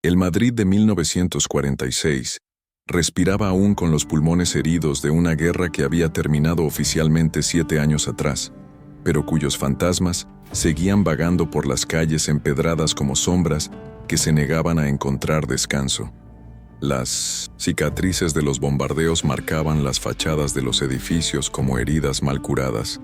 El Madrid de 1946 respiraba aún con los pulmones heridos de una guerra que había terminado oficialmente 7 años atrás, pero cuyos fantasmas seguían vagando por las calles empedradas como sombras que se negaban a encontrar descanso. Las cicatrices de los bombardeos marcaban las fachadas de los edificios como heridas mal curadas,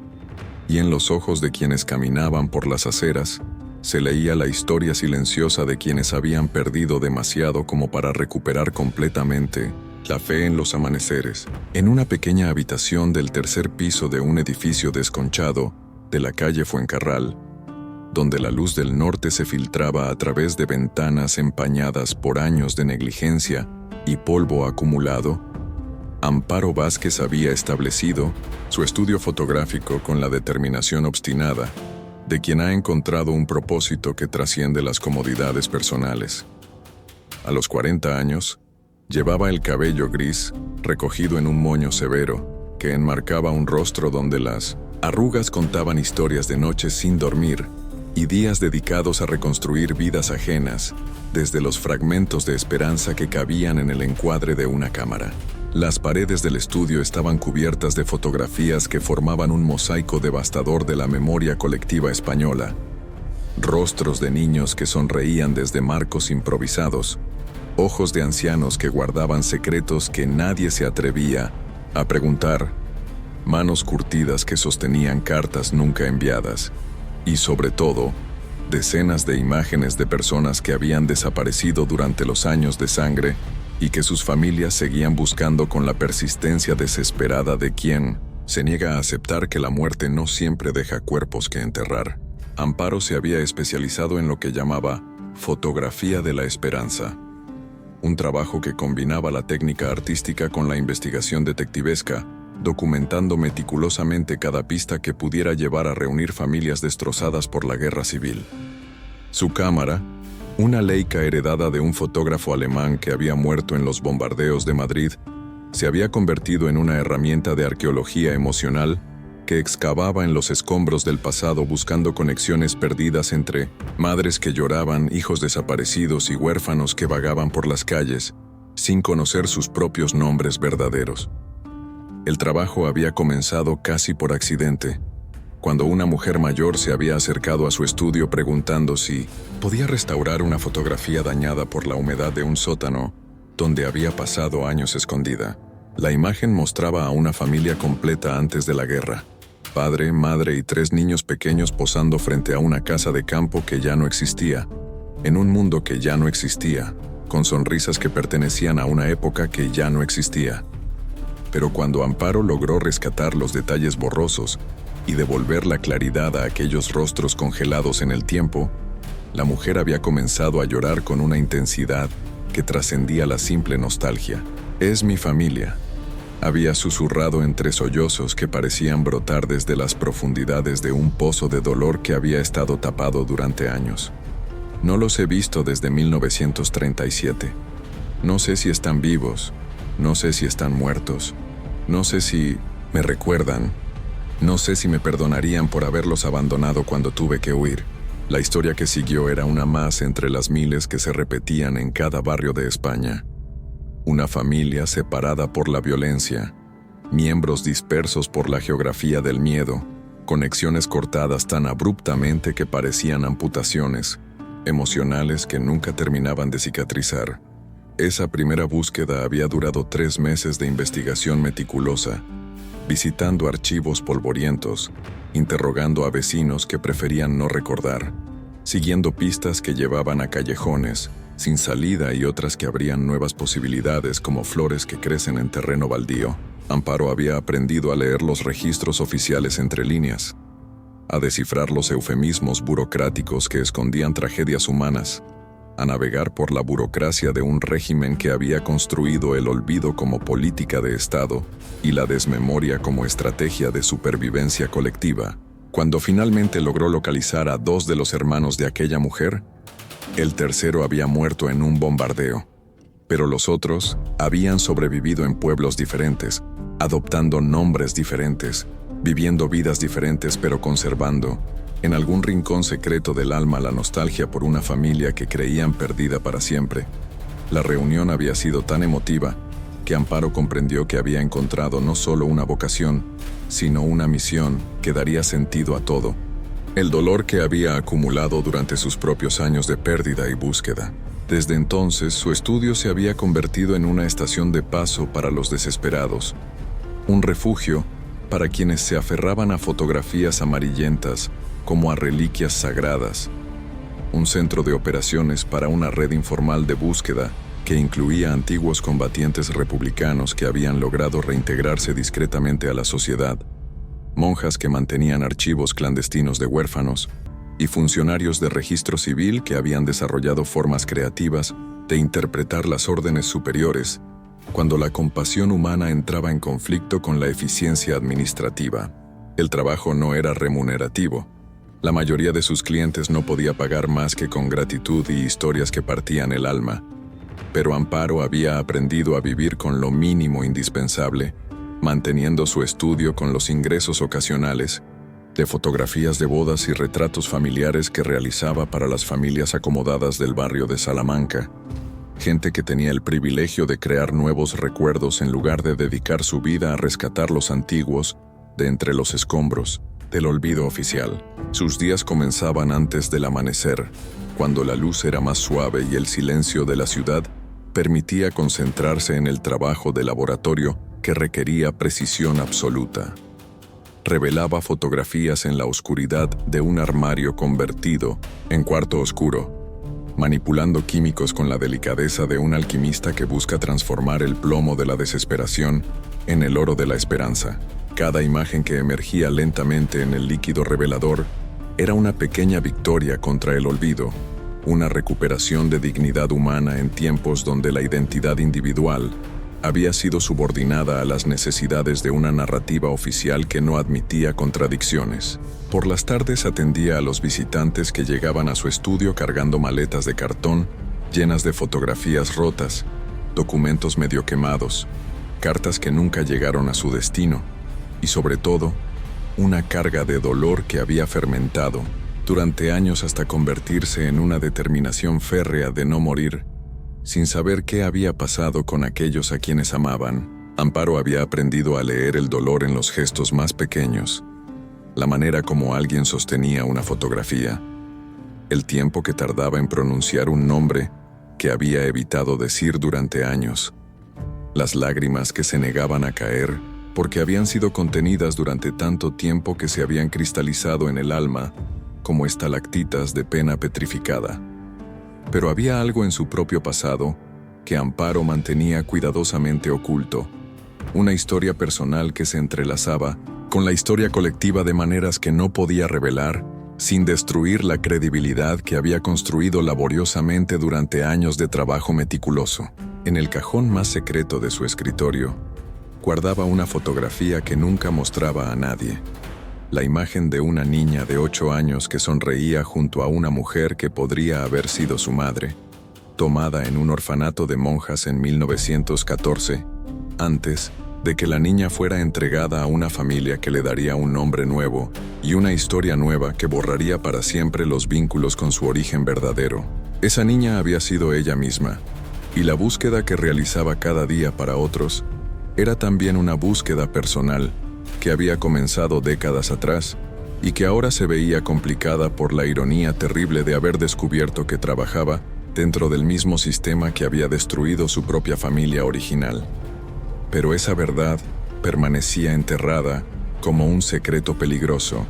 y en los ojos de quienes caminaban por las aceras se leía la historia silenciosa de quienes habían perdido demasiado como para recuperar completamente la fe en los amaneceres. En una pequeña habitación del tercer piso de un edificio desconchado de la calle Fuencarral, donde la luz del norte se filtraba a través de ventanas empañadas por años de negligencia y polvo acumulado, Amparo Vázquez había establecido su estudio fotográfico con la determinación obstinada de quien ha encontrado un propósito que trasciende las comodidades personales. A los 40 años, llevaba el cabello gris recogido en un moño severo que enmarcaba un rostro donde las arrugas contaban historias de noches sin dormir y días dedicados a reconstruir vidas ajenas desde los fragmentos de esperanza que cabían en el encuadre de una cámara. Las paredes del estudio estaban cubiertas de fotografías que formaban un mosaico devastador de la memoria colectiva española. Rostros de niños que sonreían desde marcos improvisados, ojos de ancianos que guardaban secretos que nadie se atrevía a preguntar, manos curtidas que sostenían cartas nunca enviadas, y sobre todo, decenas de imágenes de personas que habían desaparecido durante los años de sangre y que sus familias seguían buscando con la persistencia desesperada de quien se niega a aceptar que la muerte no siempre deja cuerpos que enterrar. Amparo se había especializado en lo que llamaba fotografía de la esperanza, un trabajo que combinaba la técnica artística con la investigación detectivesca, documentando meticulosamente cada pista que pudiera llevar a reunir familias destrozadas por la guerra civil. Su cámara, una Leica heredada de un fotógrafo alemán que había muerto en los bombardeos de Madrid, se había convertido en una herramienta de arqueología emocional que excavaba en los escombros del pasado buscando conexiones perdidas entre madres que lloraban, hijos desaparecidos y huérfanos que vagaban por las calles, sin conocer sus propios nombres verdaderos. El trabajo había comenzado casi por accidente, cuando una mujer mayor se había acercado a su estudio preguntando si podía restaurar una fotografía dañada por la humedad de un sótano donde había pasado años escondida. La imagen mostraba a una familia completa antes de la guerra: padre, madre y 3 niños pequeños posando frente a una casa de campo que ya no existía, en un mundo que ya no existía, con sonrisas que pertenecían a una época que ya no existía. Pero cuando Amparo logró rescatar los detalles borrosos y devolver la claridad a aquellos rostros congelados en el tiempo, la mujer había comenzado a llorar con una intensidad que trascendía la simple nostalgia. «Es mi familia», había susurrado entre sollozos que parecían brotar desde las profundidades de un pozo de dolor que había estado tapado durante años. «No los he visto desde 1937. No sé si están vivos, no sé si están muertos, no sé si me recuerdan, no sé si me perdonarían por haberlos abandonado cuando tuve que huir». La historia que siguió era una más entre las miles que se repetían en cada barrio de España. Una familia separada por la violencia, miembros dispersos por la geografía del miedo, conexiones cortadas tan abruptamente que parecían amputaciones, emocionales que nunca terminaban de cicatrizar. Esa primera búsqueda había durado 3 meses de investigación meticulosa, visitando archivos polvorientos, interrogando a vecinos que preferían no recordar, siguiendo pistas que llevaban a callejones sin salida y otras que abrían nuevas posibilidades como flores que crecen en terreno baldío. Amparo había aprendido a leer los registros oficiales entre líneas, a descifrar los eufemismos burocráticos que escondían tragedias humanas, a navegar por la burocracia de un régimen que había construido el olvido como política de Estado y la desmemoria como estrategia de supervivencia colectiva. Cuando finalmente logró localizar a 2 de los hermanos de aquella mujer, el tercero había muerto en un bombardeo, pero los otros habían sobrevivido en pueblos diferentes, adoptando nombres diferentes, viviendo vidas diferentes pero conservando En algún rincón secreto del alma la nostalgia por una familia que creían perdida para siempre. La reunión había sido tan emotiva que Amparo comprendió que había encontrado no solo una vocación, sino una misión que daría sentido a todo. El dolor que había acumulado durante sus propios años de pérdida y búsqueda. Desde entonces, su estudio se había convertido en una estación de paso para los desesperados, un refugio para quienes se aferraban a fotografías amarillentas como a reliquias sagradas, un centro de operaciones para una red informal de búsqueda que incluía antiguos combatientes republicanos que habían logrado reintegrarse discretamente a la sociedad, monjas que mantenían archivos clandestinos de huérfanos y funcionarios de registro civil que habían desarrollado formas creativas de interpretar las órdenes superiores cuando la compasión humana entraba en conflicto con la eficiencia administrativa. El trabajo no era remunerativo. La mayoría de sus clientes no podía pagar más que con gratitud y historias que partían el alma. Pero Amparo había aprendido a vivir con lo mínimo indispensable, manteniendo su estudio con los ingresos ocasionales de fotografías de bodas y retratos familiares que realizaba para las familias acomodadas del barrio de Salamanca, gente que tenía el privilegio de crear nuevos recuerdos en lugar de dedicar su vida a rescatar los antiguos de entre los escombros del olvido oficial. Sus días comenzaban antes del amanecer, cuando la luz era más suave y el silencio de la ciudad permitía concentrarse en el trabajo de laboratorio que requería precisión absoluta. Revelaba fotografías en la oscuridad de un armario convertido en cuarto oscuro, manipulando químicos con la delicadeza de un alquimista que busca transformar el plomo de la desesperación en el oro de la esperanza. Cada imagen que emergía lentamente en el líquido revelador era una pequeña victoria contra el olvido, una recuperación de dignidad humana en tiempos donde la identidad individual había sido subordinada a las necesidades de una narrativa oficial que no admitía contradicciones. Por las tardes atendía a los visitantes que llegaban a su estudio cargando maletas de cartón llenas de fotografías rotas, documentos medio quemados, cartas que nunca llegaron a su destino y, sobre todo, una carga de dolor que había fermentado durante años hasta convertirse en una determinación férrea de no morir, sin saber qué había pasado con aquellos a quienes amaban. Amparo había aprendido a leer el dolor en los gestos más pequeños, la manera como alguien sostenía una fotografía, el tiempo que tardaba en pronunciar un nombre que había evitado decir durante años, las lágrimas que se negaban a caer porque habían sido contenidas durante tanto tiempo que se habían cristalizado en el alma como estalactitas de pena petrificada. Pero había algo en su propio pasado que Amparo mantenía cuidadosamente oculto, una historia personal que se entrelazaba con la historia colectiva de maneras que no podía revelar sin destruir la credibilidad que había construido laboriosamente durante años de trabajo meticuloso. En el cajón más secreto de su escritorio, guardaba una fotografía que nunca mostraba a nadie. La imagen de una niña de 8 años que sonreía junto a una mujer que podría haber sido su madre, tomada en un orfanato de monjas en 1914, antes de que la niña fuera entregada a una familia que le daría un nombre nuevo y una historia nueva que borraría para siempre los vínculos con su origen verdadero. Esa niña había sido ella misma, y la búsqueda que realizaba cada día para otros era también una búsqueda personal que había comenzado décadas atrás y que ahora se veía complicada por la ironía terrible de haber descubierto que trabajaba dentro del mismo sistema que había destruido su propia familia original. Pero esa verdad permanecía enterrada como un secreto peligroso,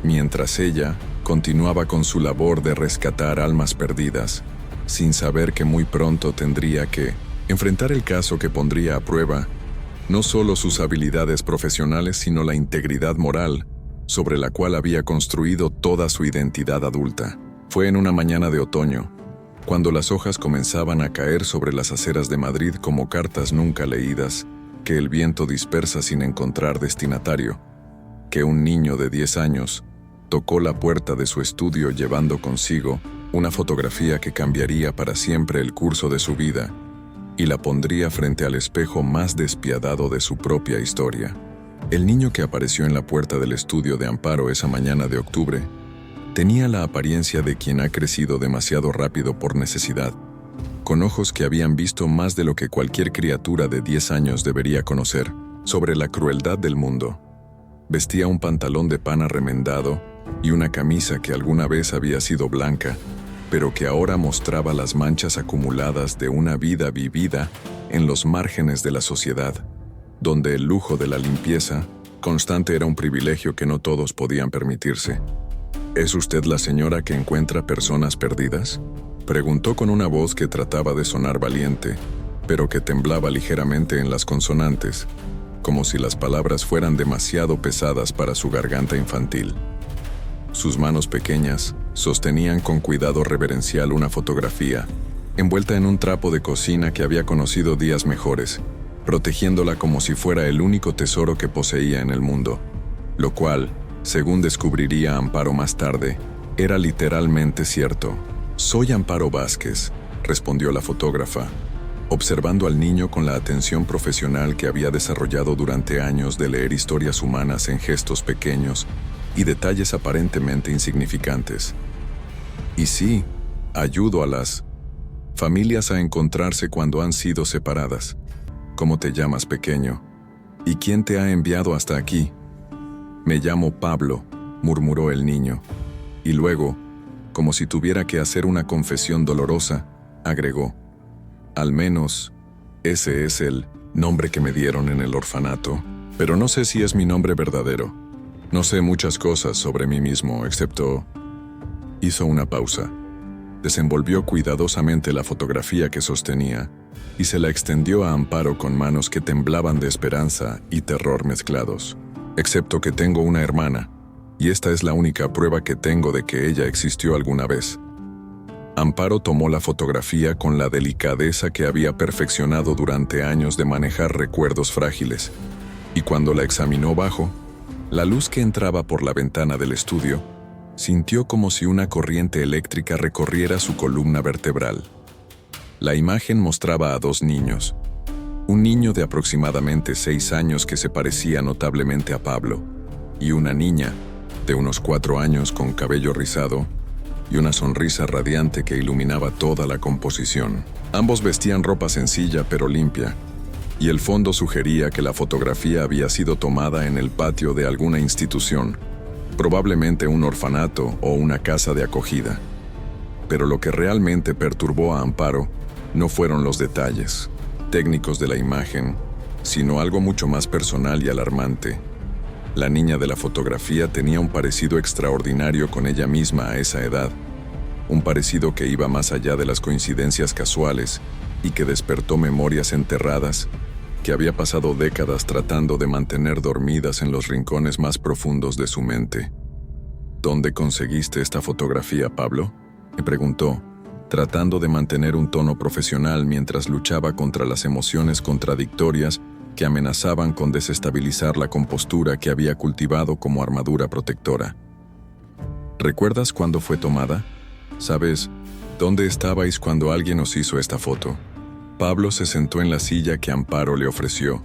mientras ella continuaba con su labor de rescatar almas perdidas, sin saber que muy pronto tendría que enfrentar el caso que pondría a prueba no solo sus habilidades profesionales, sino la integridad moral sobre la cual había construido toda su identidad adulta. Fue en una mañana de otoño, cuando las hojas comenzaban a caer sobre las aceras de Madrid como cartas nunca leídas, que el viento dispersa sin encontrar destinatario, que un niño de 10 años tocó la puerta de su estudio llevando consigo una fotografía que cambiaría para siempre el curso de su vida y la pondría frente al espejo más despiadado de su propia historia. El niño que apareció en la puerta del estudio de Amparo esa mañana de octubre Tenía la apariencia de quien ha crecido demasiado rápido por necesidad, con ojos que habían visto más de lo que cualquier criatura de 10 años debería conocer sobre la crueldad del mundo. Vestía un pantalón de pana remendado y una camisa que alguna vez había sido blanca, pero que ahora mostraba las manchas acumuladas de una vida vivida en los márgenes de la sociedad, donde el lujo de la limpieza constante era un privilegio que no todos podían permitirse. ¿Es usted la señora que encuentra personas perdidas?, preguntó con una voz que trataba de sonar valiente, pero que temblaba ligeramente en las consonantes, como si las palabras fueran demasiado pesadas para su garganta infantil. Sus manos pequeñas sostenían con cuidado reverencial una fotografía, envuelta en un trapo de cocina que había conocido días mejores, protegiéndola como si fuera el único tesoro que poseía en el mundo, lo cual, según descubriría Amparo más tarde, era literalmente cierto. «Soy Amparo Vázquez», respondió la fotógrafa, observando al niño con la atención profesional que había desarrollado durante años de leer historias humanas en gestos pequeños y detalles aparentemente insignificantes. «Y sí, ayudo a las familias a encontrarse cuando han sido separadas. ¿Cómo te llamas, pequeño? ¿Y quién te ha enviado hasta aquí?» «Me llamo Pablo», murmuró el niño, y luego, como si tuviera que hacer una confesión dolorosa, agregó: «Al menos, ese es el nombre que me dieron en el orfanato, pero no sé si es mi nombre verdadero. No sé muchas cosas sobre mí mismo, excepto...». Hizo una pausa. Desenvolvió cuidadosamente la fotografía que sostenía y se la extendió a Amparo con manos que temblaban de esperanza y terror mezclados. «Excepto que tengo una hermana, y esta es la única prueba que tengo de que ella existió alguna vez». Amparo tomó la fotografía con la delicadeza que había perfeccionado durante años de manejar recuerdos frágiles, y cuando la examinó bajo la luz que entraba por la ventana del estudio, sintió como si una corriente eléctrica recorriera su columna vertebral. La imagen mostraba a dos niños. Un niño de aproximadamente 6 años que se parecía notablemente a Pablo, y una niña de unos 4 años con cabello rizado y una sonrisa radiante que iluminaba toda la composición. Ambos vestían ropa sencilla pero limpia, y el fondo sugería que la fotografía había sido tomada en el patio de alguna institución, probablemente un orfanato o una casa de acogida. Pero lo que realmente perturbó a Amparo no fueron los detalles técnicos de la imagen, sino algo mucho más personal y alarmante. La niña de la fotografía tenía un parecido extraordinario con ella misma a esa edad, un parecido que iba más allá de las coincidencias casuales y que despertó memorias enterradas que había pasado décadas tratando de mantener dormidas en los rincones más profundos de su mente. «¿Dónde conseguiste esta fotografía, Pablo?», me preguntó, tratando de mantener un tono profesional mientras luchaba contra las emociones contradictorias que amenazaban con desestabilizar la compostura que había cultivado como armadura protectora. «¿Recuerdas cuándo fue tomada? ¿Sabes dónde estabais cuando alguien os hizo esta foto?». Pablo se sentó en la silla que Amparo le ofreció,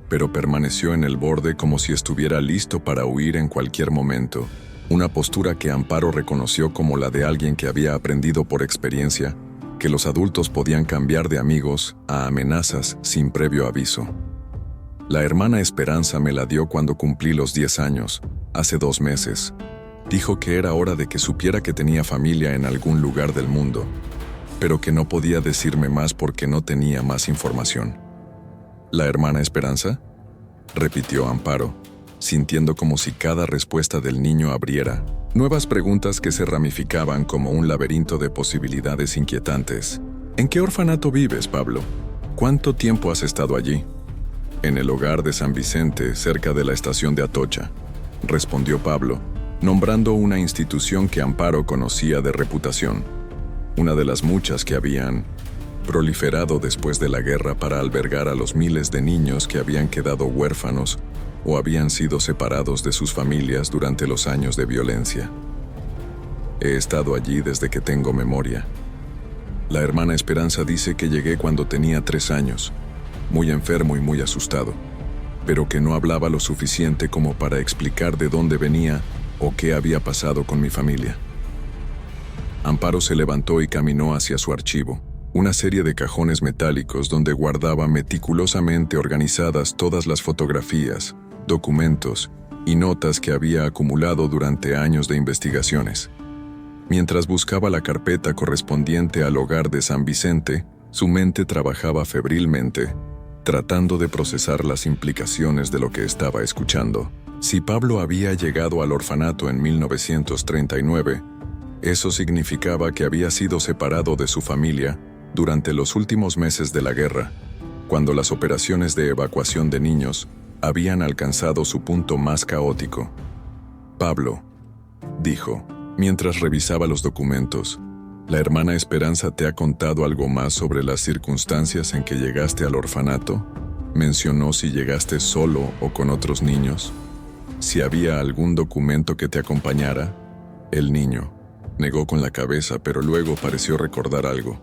pero permaneció en el borde como si estuviera listo para huir en cualquier momento, una postura que Amparo reconoció como la de alguien que había aprendido por experiencia que los adultos podían cambiar de amigos a amenazas sin previo aviso. «La hermana Esperanza me la dio cuando cumplí los 10 años, hace 2 meses. Dijo que era hora de que supiera que tenía familia en algún lugar del mundo, pero que no podía decirme más porque no tenía más información». «¿La hermana Esperanza?», repitió Amparo, sintiendo como si cada respuesta del niño abriera nuevas preguntas que se ramificaban como un laberinto de posibilidades inquietantes. «¿En qué orfanato vives, Pablo? ¿Cuánto tiempo has estado allí?». «En el hogar de San Vicente, cerca de la estación de Atocha», respondió Pablo, nombrando una institución que Amparo conocía de reputación, una de las muchas que habían proliferado después de la guerra para albergar a los miles de niños que habían quedado huérfanos o habían sido separados de sus familias durante los años de violencia. «He estado allí desde que tengo memoria. La hermana Esperanza dice que llegué cuando tenía 3 años, muy enfermo y muy asustado, pero que no hablaba lo suficiente como para explicar de dónde venía o qué había pasado con mi familia. Amparo se levantó y caminó hacia su archivo, una serie de cajones metálicos donde guardaba meticulosamente organizadas todas las fotografías, documentos y notas que había acumulado durante años de investigaciones. Mientras buscaba la carpeta correspondiente al hogar de San Vicente, su mente trabajaba febrilmente, tratando de procesar las implicaciones de lo que estaba escuchando. Si Pablo había llegado al orfanato en 1939, eso significaba que había sido separado de su familia durante los últimos meses de la guerra, cuando las operaciones de evacuación de niños habían alcanzado su punto más caótico. Pablo, dijo, mientras revisaba los documentos, ¿la hermana Esperanza te ha contado algo más sobre las circunstancias en que llegaste al orfanato? ¿Mencionó si llegaste solo o con otros niños? ¿Si había algún documento que te acompañara? El niño negó con la cabeza, pero luego pareció recordar algo.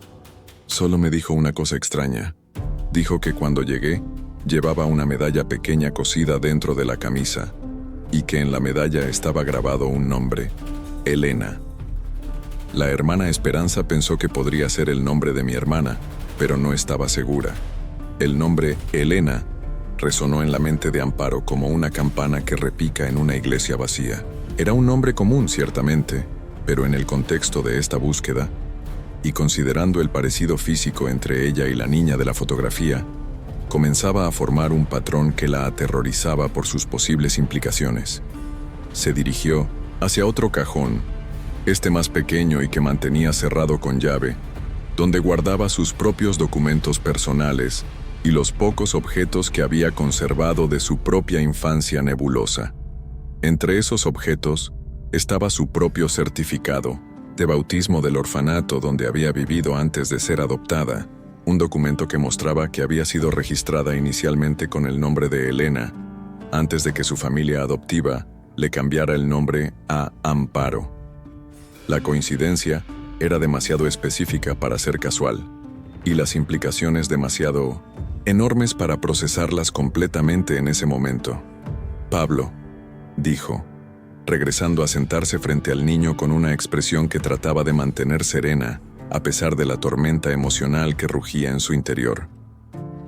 Solo me dijo una cosa extraña. Dijo que cuando llegué, llevaba una medalla pequeña cosida dentro de la camisa, y que en la medalla estaba grabado un nombre, Elena. La hermana Esperanza pensó que podría ser el nombre de mi hermana, pero no estaba segura. El nombre Elena resonó en la mente de Amparo como una campana que repica en una iglesia vacía. Era un nombre común, ciertamente, pero en el contexto de esta búsqueda, y considerando el parecido físico entre ella y la niña de la fotografía, comenzaba a formar un patrón que la aterrorizaba por sus posibles implicaciones. Se dirigió hacia otro cajón, este más pequeño y que mantenía cerrado con llave, donde guardaba sus propios documentos personales y los pocos objetos que había conservado de su propia infancia nebulosa. Entre esos objetos estaba su propio certificado de bautismo del orfanato donde había vivido antes de ser adoptada, un documento que mostraba que había sido registrada inicialmente con el nombre de Elena, antes de que su familia adoptiva le cambiara el nombre a Amparo. La coincidencia era demasiado específica para ser casual, y las implicaciones demasiado enormes para procesarlas completamente en ese momento. Pablo, dijo, regresando a sentarse frente al niño con una expresión que trataba de mantener serena, a pesar de la tormenta emocional que rugía en su interior.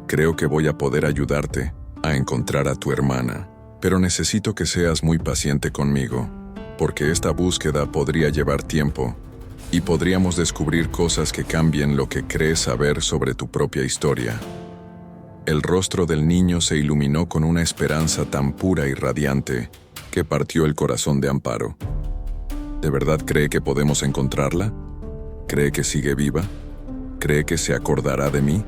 Creo que voy a poder ayudarte a encontrar a tu hermana, pero necesito que seas muy paciente conmigo, porque esta búsqueda podría llevar tiempo, y podríamos descubrir cosas que cambien lo que crees saber sobre tu propia historia. El rostro del niño se iluminó con una esperanza tan pura y radiante que partió el corazón de Amparo. ¿De verdad cree que podemos encontrarla? ¿Cree que sigue viva? ¿Cree que se acordará de mí?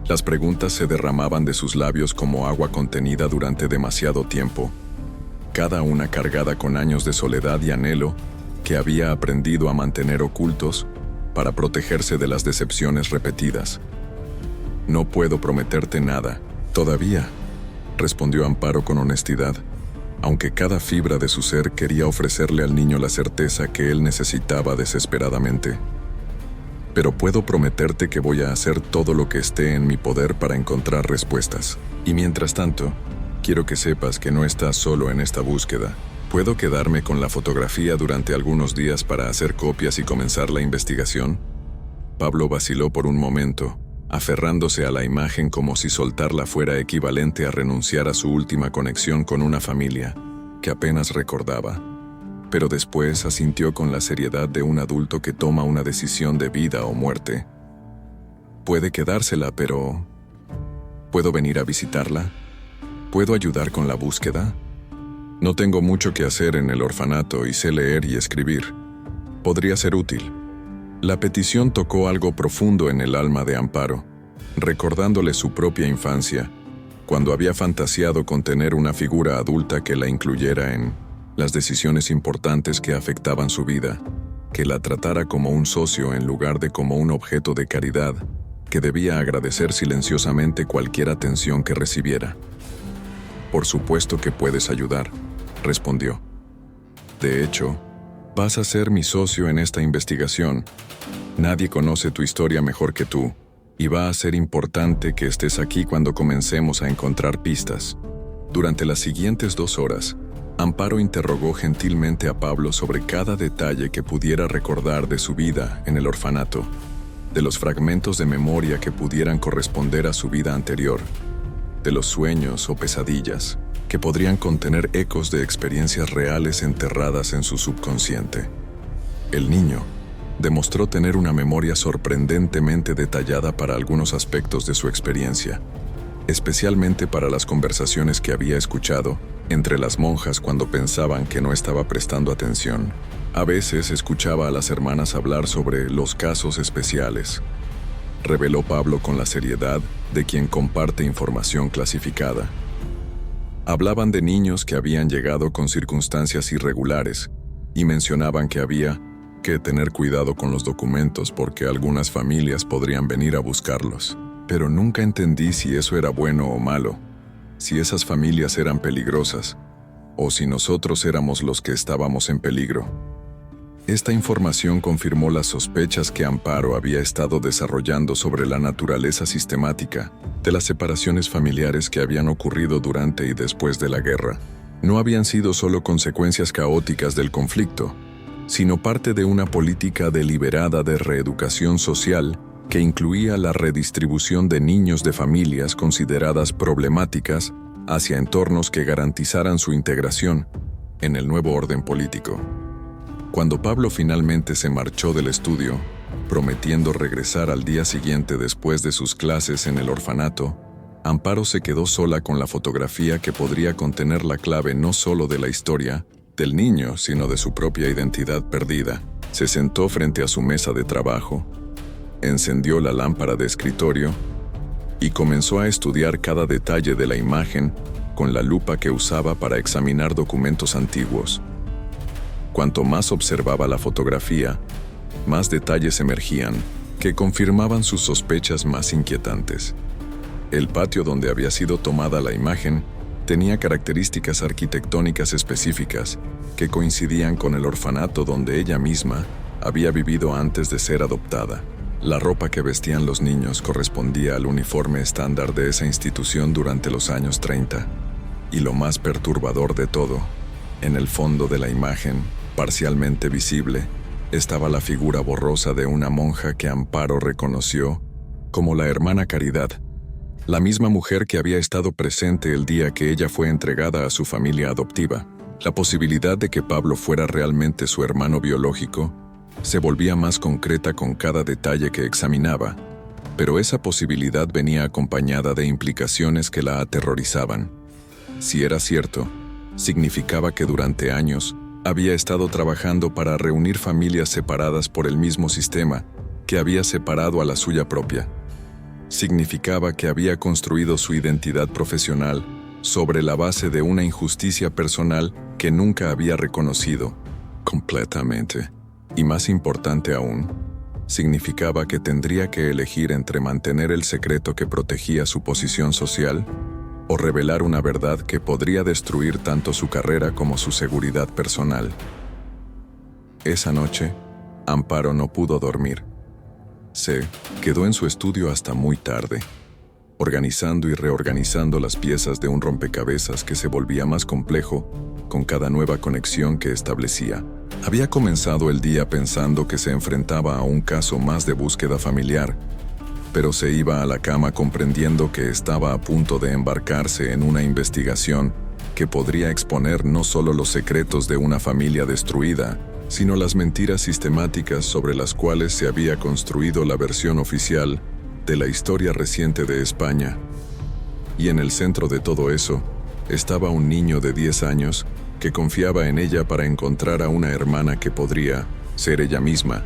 Las preguntas se derramaban de sus labios como agua contenida durante demasiado tiempo, cada una cargada con años de soledad y anhelo que había aprendido a mantener ocultos para protegerse de las decepciones repetidas. No puedo prometerte nada, todavía, respondió Amparo con honestidad, aunque cada fibra de su ser quería ofrecerle al niño la certeza que él necesitaba desesperadamente. Pero puedo prometerte que voy a hacer todo lo que esté en mi poder para encontrar respuestas. Y mientras tanto, quiero que sepas que no estás solo en esta búsqueda. ¿Puedo quedarme con la fotografía durante algunos días para hacer copias y comenzar la investigación? Pablo vaciló por un momento, aferrándose a la imagen como si soltarla fuera equivalente a renunciar a su última conexión con una familia que apenas recordaba. Pero después asintió con la seriedad de un adulto que toma una decisión de vida o muerte. Puede quedársela, pero ¿puedo venir a visitarla? ¿Puedo ayudar con la búsqueda? No tengo mucho que hacer en el orfanato y sé leer y escribir. Podría ser útil. La petición tocó algo profundo en el alma de Amparo, recordándole su propia infancia, cuando había fantaseado con tener una figura adulta que la incluyera en las decisiones importantes que afectaban su vida, que la tratara como un socio en lugar de como un objeto de caridad, que debía agradecer silenciosamente cualquier atención que recibiera. Por supuesto que puedes ayudar, respondió. De hecho, vas a ser mi socio en esta investigación. Nadie conoce tu historia mejor que tú, y va a ser importante que estés aquí cuando comencemos a encontrar pistas. Durante las siguientes 2 horas, Amparo interrogó gentilmente a Pablo sobre cada detalle que pudiera recordar de su vida en el orfanato, de los fragmentos de memoria que pudieran corresponder a su vida anterior, de los sueños o pesadillas que podrían contener ecos de experiencias reales enterradas en su subconsciente. El niño demostró tener una memoria sorprendentemente detallada para algunos aspectos de su experiencia, especialmente para las conversaciones que había escuchado entre las monjas cuando pensaban que no estaba prestando atención. A veces escuchaba a las hermanas hablar sobre los casos especiales. Reveló Pablo con la seriedad de quien comparte información clasificada. Hablaban de niños que habían llegado con circunstancias irregulares y mencionaban que había que tener cuidado con los documentos porque algunas familias podrían venir a buscarlos. Pero nunca entendí si eso era bueno o malo, si esas familias eran peligrosas, o si nosotros éramos los que estábamos en peligro. Esta información confirmó las sospechas que Amparo había estado desarrollando sobre la naturaleza sistemática de las separaciones familiares que habían ocurrido durante y después de la guerra. No habían sido solo consecuencias caóticas del conflicto, sino parte de una política deliberada de reeducación social que incluía la redistribución de niños de familias consideradas problemáticas hacia entornos que garantizaran su integración en el nuevo orden político. Cuando Pablo finalmente se marchó del estudio, prometiendo regresar al día siguiente después de sus clases en el orfanato, Amparo se quedó sola con la fotografía que podría contener la clave no solo de la historia del niño, sino de su propia identidad perdida. Se sentó frente a su mesa de trabajo, encendió la lámpara de escritorio y comenzó a estudiar cada detalle de la imagen con la lupa que usaba para examinar documentos antiguos. Cuanto más observaba la fotografía, más detalles emergían que confirmaban sus sospechas más inquietantes. El patio donde había sido tomada la imagen tenía características arquitectónicas específicas que coincidían con el orfanato donde ella misma había vivido antes de ser adoptada. La ropa que vestían los niños correspondía al uniforme estándar de esa institución durante los años 30. Y lo más perturbador de todo, en el fondo de la imagen, parcialmente visible, estaba la figura borrosa de una monja que Amparo reconoció como la hermana Caridad, la misma mujer que había estado presente el día que ella fue entregada a su familia adoptiva. La posibilidad de que Pablo fuera realmente su hermano biológico se volvía más concreta con cada detalle que examinaba, pero esa posibilidad venía acompañada de implicaciones que la aterrorizaban. Si era cierto, significaba que durante años había estado trabajando para reunir familias separadas por el mismo sistema que había separado a la suya propia. Significaba que había construido su identidad profesional sobre la base de una injusticia personal que nunca había reconocido completamente. Y más importante aún, significaba que tendría que elegir entre mantener el secreto que protegía su posición social o revelar una verdad que podría destruir tanto su carrera como su seguridad personal. Esa noche, Amparo no pudo dormir. Se quedó en su estudio hasta muy tarde, organizando y reorganizando las piezas de un rompecabezas que se volvía más complejo con cada nueva conexión que establecía. Había comenzado el día pensando que se enfrentaba a un caso más de búsqueda familiar, pero se iba a la cama comprendiendo que estaba a punto de embarcarse en una investigación que podría exponer no solo los secretos de una familia destruida, sino las mentiras sistemáticas sobre las cuales se había construido la versión oficial de la historia reciente de España. Y en el centro de todo eso estaba un niño de 10 años que confiaba en ella para encontrar a una hermana que podría ser ella misma.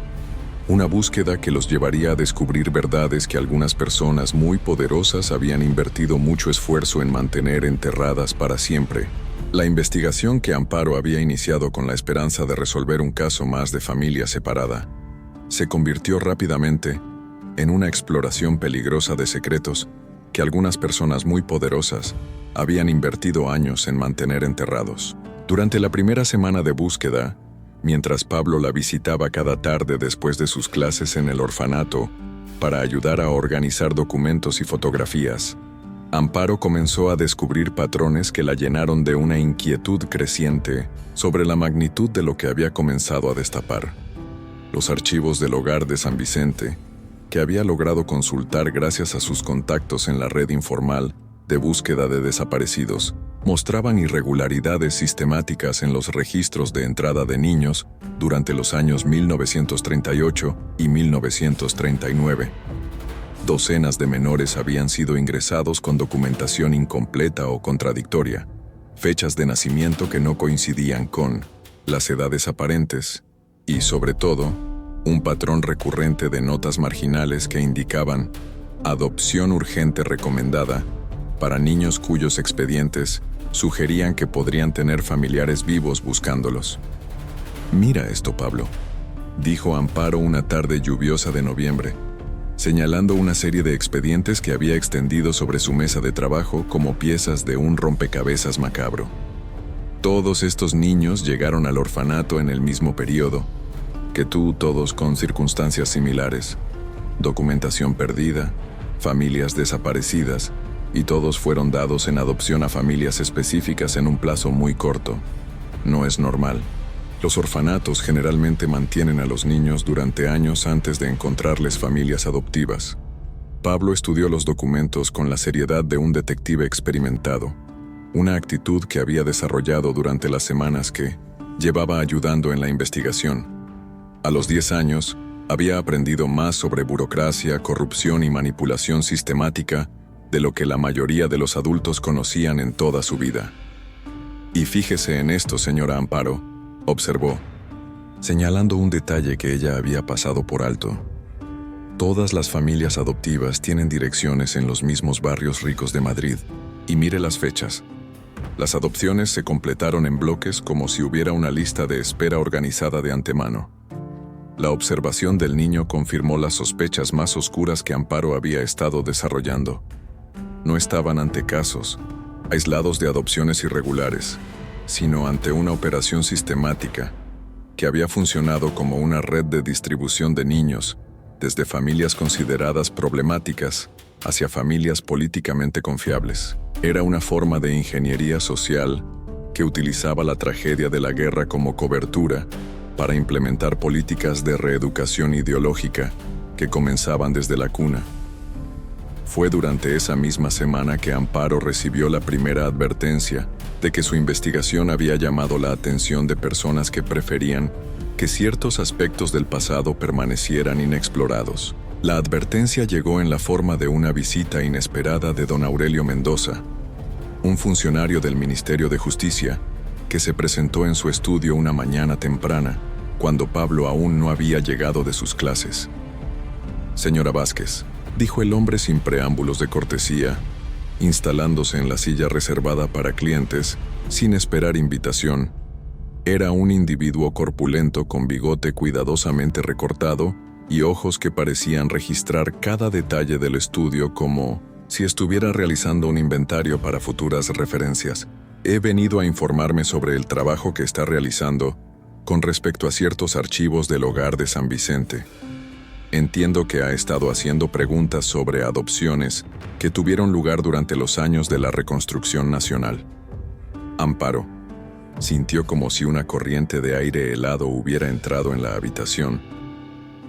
Una búsqueda que los llevaría a descubrir verdades que algunas personas muy poderosas habían invertido mucho esfuerzo en mantener enterradas para siempre. La investigación que Amparo había iniciado con la esperanza de resolver un caso más de familia separada se convirtió rápidamente en una exploración peligrosa de secretos que algunas personas muy poderosas habían invertido años en mantener enterrados. Durante la primera semana de búsqueda, mientras Pablo la visitaba cada tarde después de sus clases en el orfanato para ayudar a organizar documentos y fotografías, Amparo comenzó a descubrir patrones que la llenaron de una inquietud creciente sobre la magnitud de lo que había comenzado a destapar. Los archivos del hogar de San Vicente, que había logrado consultar gracias a sus contactos en la red informal de búsqueda de desaparecidos, mostraban irregularidades sistemáticas en los registros de entrada de niños durante los años 1938 y 1939. Docenas de menores habían sido ingresados con documentación incompleta o contradictoria, fechas de nacimiento que no coincidían con las edades aparentes y, sobre todo, un patrón recurrente de notas marginales que indicaban adopción urgente recomendada para niños cuyos expedientes sugerían que podrían tener familiares vivos buscándolos. «Mira esto, Pablo», dijo Amparo una tarde lluviosa de noviembre, señalando una serie de expedientes que había extendido sobre su mesa de trabajo como piezas de un rompecabezas macabro. Todos estos niños llegaron al orfanato en el mismo periodo que tú, todos con circunstancias similares, documentación perdida, familias desaparecidas, y todos fueron dados en adopción a familias específicas en un plazo muy corto. No es normal. Los orfanatos generalmente mantienen a los niños durante años antes de encontrarles familias adoptivas. Pablo estudió los documentos con la seriedad de un detective experimentado, una actitud que había desarrollado durante las semanas que llevaba ayudando en la investigación. A los 10 años, había aprendido más sobre burocracia, corrupción y manipulación sistemática de lo que la mayoría de los adultos conocían en toda su vida. «Y fíjese en esto, señora Amparo», observó, señalando un detalle que ella había pasado por alto. «Todas las familias adoptivas tienen direcciones en los mismos barrios ricos de Madrid, y mire las fechas. Las adopciones se completaron en bloques como si hubiera una lista de espera organizada de antemano». La observación del niño confirmó las sospechas más oscuras que Amparo había estado desarrollando. No estaban ante casos aislados de adopciones irregulares, sino ante una operación sistemática que había funcionado como una red de distribución de niños, desde familias consideradas problemáticas hacia familias políticamente confiables. Era una forma de ingeniería social que utilizaba la tragedia de la guerra como cobertura para implementar políticas de reeducación ideológica que comenzaban desde la cuna. Fue durante esa misma semana que Amparo recibió la primera advertencia de que su investigación había llamado la atención de personas que preferían que ciertos aspectos del pasado permanecieran inexplorados. La advertencia llegó en la forma de una visita inesperada de don Aurelio Mendoza, un funcionario del Ministerio de Justicia, que se presentó en su estudio una mañana temprana, cuando Pablo aún no había llegado de sus clases. «Señora Vázquez», dijo el hombre sin preámbulos de cortesía, instalándose en la silla reservada para clientes, sin esperar invitación. Era un individuo corpulento con bigote cuidadosamente recortado y ojos que parecían registrar cada detalle del estudio como si estuviera realizando un inventario para futuras referencias. «He venido a informarme sobre el trabajo que está realizando con respecto a ciertos archivos del hogar de San Vicente. Entiendo que ha estado haciendo preguntas sobre adopciones que tuvieron lugar durante los años de la reconstrucción nacional». Amparo sintió como si una corriente de aire helado hubiera entrado en la habitación,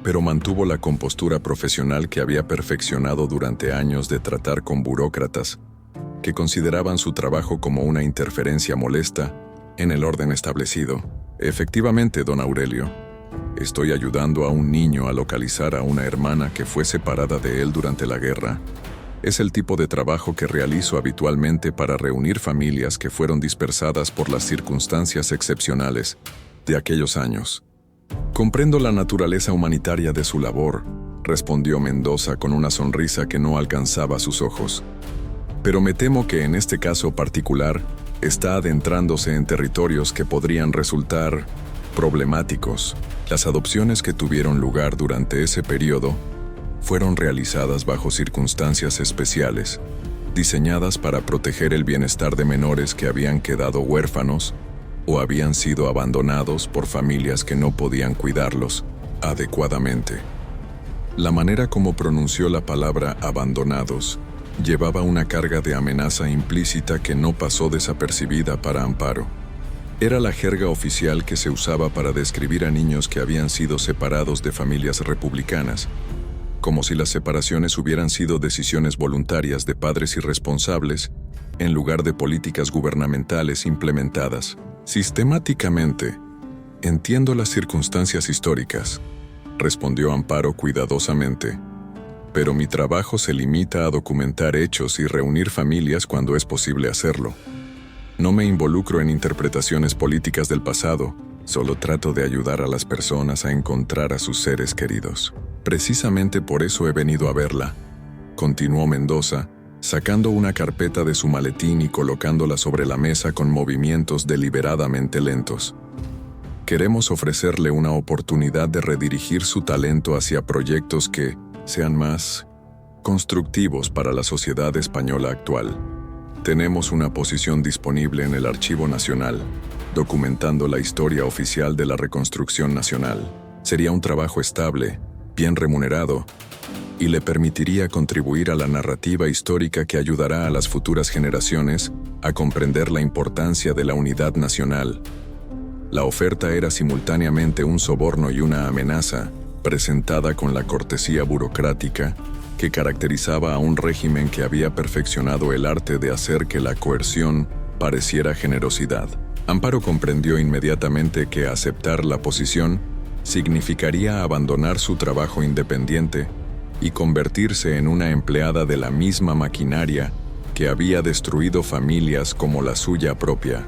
pero mantuvo la compostura profesional que había perfeccionado durante años de tratar con burócratas que consideraban su trabajo como una interferencia molesta en el orden establecido. «Efectivamente, don Aurelio. Estoy ayudando a un niño a localizar a una hermana que fue separada de él durante la guerra. Es el tipo de trabajo que realizo habitualmente para reunir familias que fueron dispersadas por las circunstancias excepcionales de aquellos años». «Comprendo la naturaleza humanitaria de su labor», respondió Mendoza con una sonrisa que no alcanzaba sus ojos. «Pero me temo que en este caso particular está adentrándose en territorios que podrían resultar problemáticos. Las adopciones que tuvieron lugar durante ese periodo fueron realizadas bajo circunstancias especiales, diseñadas para proteger el bienestar de menores que habían quedado huérfanos o habían sido abandonados por familias que no podían cuidarlos adecuadamente». La manera como pronunció la palabra abandonados llevaba una carga de amenaza implícita que no pasó desapercibida para Amparo. Era la jerga oficial que se usaba para describir a niños que habían sido separados de familias republicanas, como si las separaciones hubieran sido decisiones voluntarias de padres irresponsables, en lugar de políticas gubernamentales implementadas sistemáticamente. Entiendo las circunstancias históricas, respondió Amparo cuidadosamente, pero mi trabajo se limita a documentar hechos y reunir familias cuando es posible hacerlo. No me involucro en interpretaciones políticas del pasado, solo trato de ayudar a las personas a encontrar a sus seres queridos. Precisamente por eso he venido a verla, continuó Mendoza, sacando una carpeta de su maletín y colocándola sobre la mesa con movimientos deliberadamente lentos. Queremos ofrecerle una oportunidad de redirigir su talento hacia proyectos que sean más constructivos para la sociedad española actual. Tenemos una posición disponible en el Archivo Nacional, documentando la historia oficial de la reconstrucción nacional. Sería un trabajo estable, bien remunerado, y le permitiría contribuir a la narrativa histórica que ayudará a las futuras generaciones a comprender la importancia de la unidad nacional. La oferta era simultáneamente un soborno y una amenaza, presentada con la cortesía burocrática que caracterizaba a un régimen que había perfeccionado el arte de hacer que la coerción pareciera generosidad. Amparo comprendió inmediatamente que aceptar la posición significaría abandonar su trabajo independiente y convertirse en una empleada de la misma maquinaria que había destruido familias como la suya propia.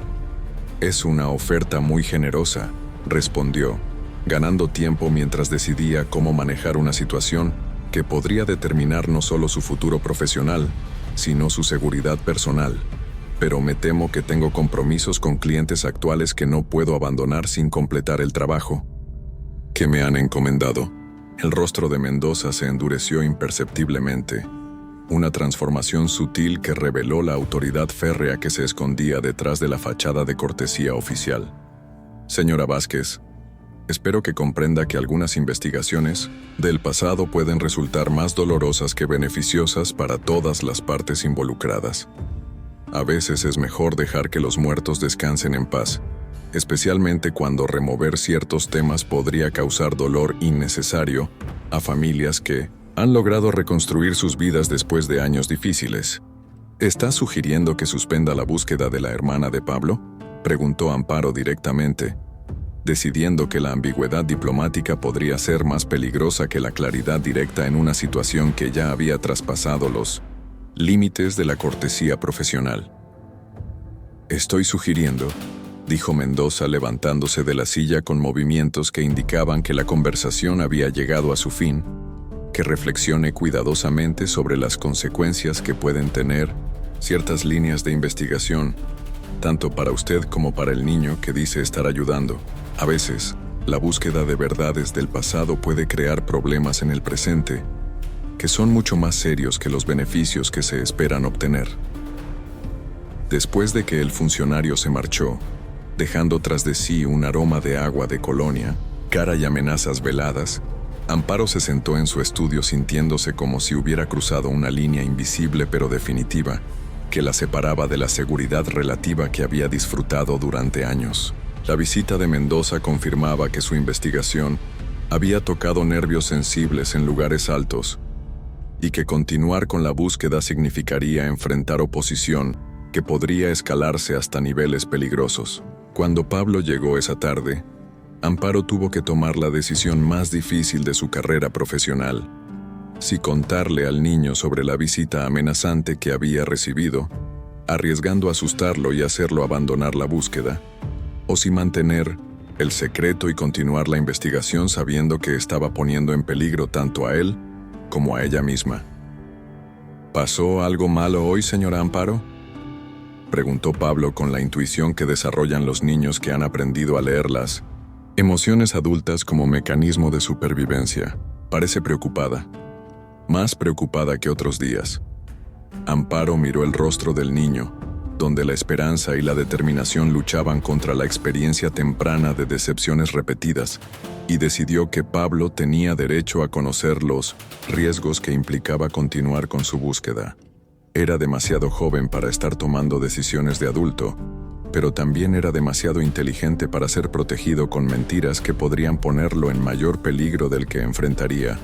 Es una oferta muy generosa, respondió, ganando tiempo mientras decidía cómo manejar una situación que podría determinar no solo su futuro profesional, sino su seguridad personal. Pero me temo que tengo compromisos con clientes actuales que no puedo abandonar sin completar el trabajo que me han encomendado. El rostro de Mendoza se endureció imperceptiblemente, una transformación sutil que reveló la autoridad férrea que se escondía detrás de la fachada de cortesía oficial. Señora Vázquez, espero que comprenda que algunas investigaciones del pasado pueden resultar más dolorosas que beneficiosas para todas las partes involucradas. A veces es mejor dejar que los muertos descansen en paz, especialmente cuando remover ciertos temas podría causar dolor innecesario a familias que han logrado reconstruir sus vidas después de años difíciles. ¿Está sugiriendo que suspenda la búsqueda de la hermana de Pablo?, preguntó Amparo directamente, decidiendo que la ambigüedad diplomática podría ser más peligrosa que la claridad directa en una situación que ya había traspasado los límites de la cortesía profesional. Estoy sugiriendo, dijo Mendoza levantándose de la silla con movimientos que indicaban que la conversación había llegado a su fin, que reflexione cuidadosamente sobre las consecuencias que pueden tener ciertas líneas de investigación, tanto para usted como para el niño que dice estar ayudando. A veces, la búsqueda de verdades del pasado puede crear problemas en el presente, que son mucho más serios que los beneficios que se esperan obtener. Después de que el funcionario se marchó, dejando tras de sí un aroma de agua de colonia, cara y amenazas veladas, Amparo se sentó en su estudio sintiéndose como si hubiera cruzado una línea invisible pero definitiva que la separaba de la seguridad relativa que había disfrutado durante años. La visita de Mendoza confirmaba que su investigación había tocado nervios sensibles en lugares altos y que continuar con la búsqueda significaría enfrentar oposición que podría escalarse hasta niveles peligrosos. Cuando Pablo llegó esa tarde, Amparo tuvo que tomar la decisión más difícil de su carrera profesional: si contarle al niño sobre la visita amenazante que había recibido, arriesgando asustarlo y hacerlo abandonar la búsqueda, o si mantener el secreto y continuar la investigación sabiendo que estaba poniendo en peligro tanto a él como a ella misma. ¿Pasó algo malo hoy, señora Amparo?, preguntó Pablo con la intuición que desarrollan los niños que han aprendido a leer las emociones adultas como mecanismo de supervivencia. Parece preocupada, más preocupada que otros días. Amparo miró el rostro del niño, donde la esperanza y la determinación luchaban contra la experiencia temprana de decepciones repetidas, y decidió que Pablo tenía derecho a conocer los riesgos que implicaba continuar con su búsqueda. Era demasiado joven para estar tomando decisiones de adulto, pero también era demasiado inteligente para ser protegido con mentiras que podrían ponerlo en mayor peligro del que enfrentaría.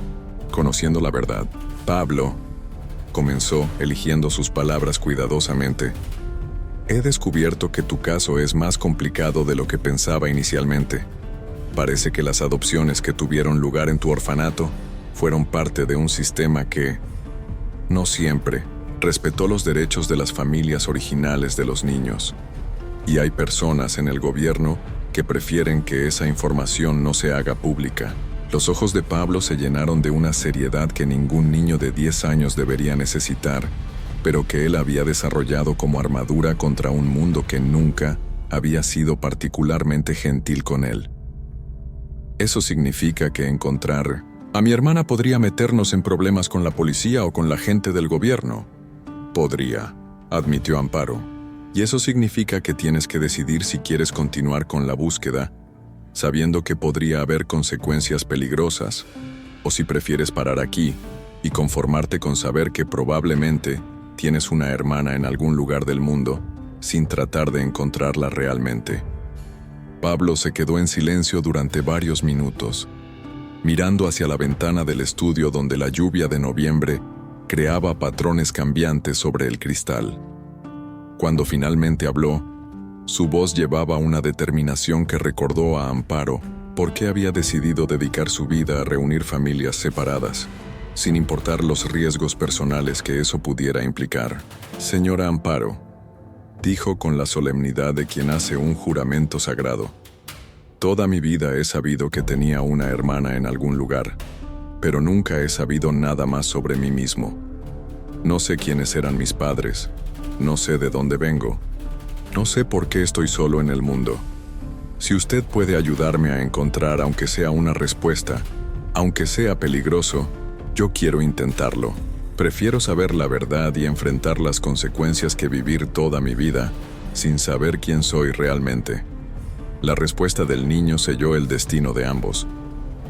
Conociendo la verdad, Pablo comenzó eligiendo sus palabras cuidadosamente. He descubierto que tu caso es más complicado de lo que pensaba inicialmente. Parece que las adopciones que tuvieron lugar en tu orfanato fueron parte de un sistema que, no siempre, respetó los derechos de las familias originales de los niños. Y hay personas en el gobierno que prefieren que esa información no se haga pública. Los ojos de Pablo se llenaron de una seriedad que ningún niño de 10 años debería necesitar, pero que él había desarrollado como armadura contra un mundo que nunca había sido particularmente gentil con él. Eso significa que encontrar a mi hermana podría meternos en problemas con la policía o con la gente del gobierno. Podría, admitió Amparo. Y eso significa que tienes que decidir si quieres continuar con la búsqueda, sabiendo que podría haber consecuencias peligrosas, o si prefieres parar aquí y conformarte con saber que probablemente tienes una hermana en algún lugar del mundo, sin tratar de encontrarla realmente. Pablo se quedó en silencio durante varios minutos, mirando hacia la ventana del estudio donde la lluvia de noviembre creaba patrones cambiantes sobre el cristal. Cuando finalmente habló, su voz llevaba una determinación que recordó a Amparo por qué había decidido dedicar su vida a reunir familias separadas, sin importar los riesgos personales que eso pudiera implicar. Señora Amparo, dijo con la solemnidad de quien hace un juramento sagrado. Toda mi vida he sabido que tenía una hermana en algún lugar, pero nunca he sabido nada más sobre mí mismo. No sé quiénes eran mis padres, no sé de dónde vengo, no sé por qué estoy solo en el mundo. Si usted puede ayudarme a encontrar aunque sea una respuesta, aunque sea peligroso, yo quiero intentarlo. Prefiero saber la verdad y enfrentar las consecuencias que vivir toda mi vida sin saber quién soy realmente. La respuesta del niño selló el destino de ambos,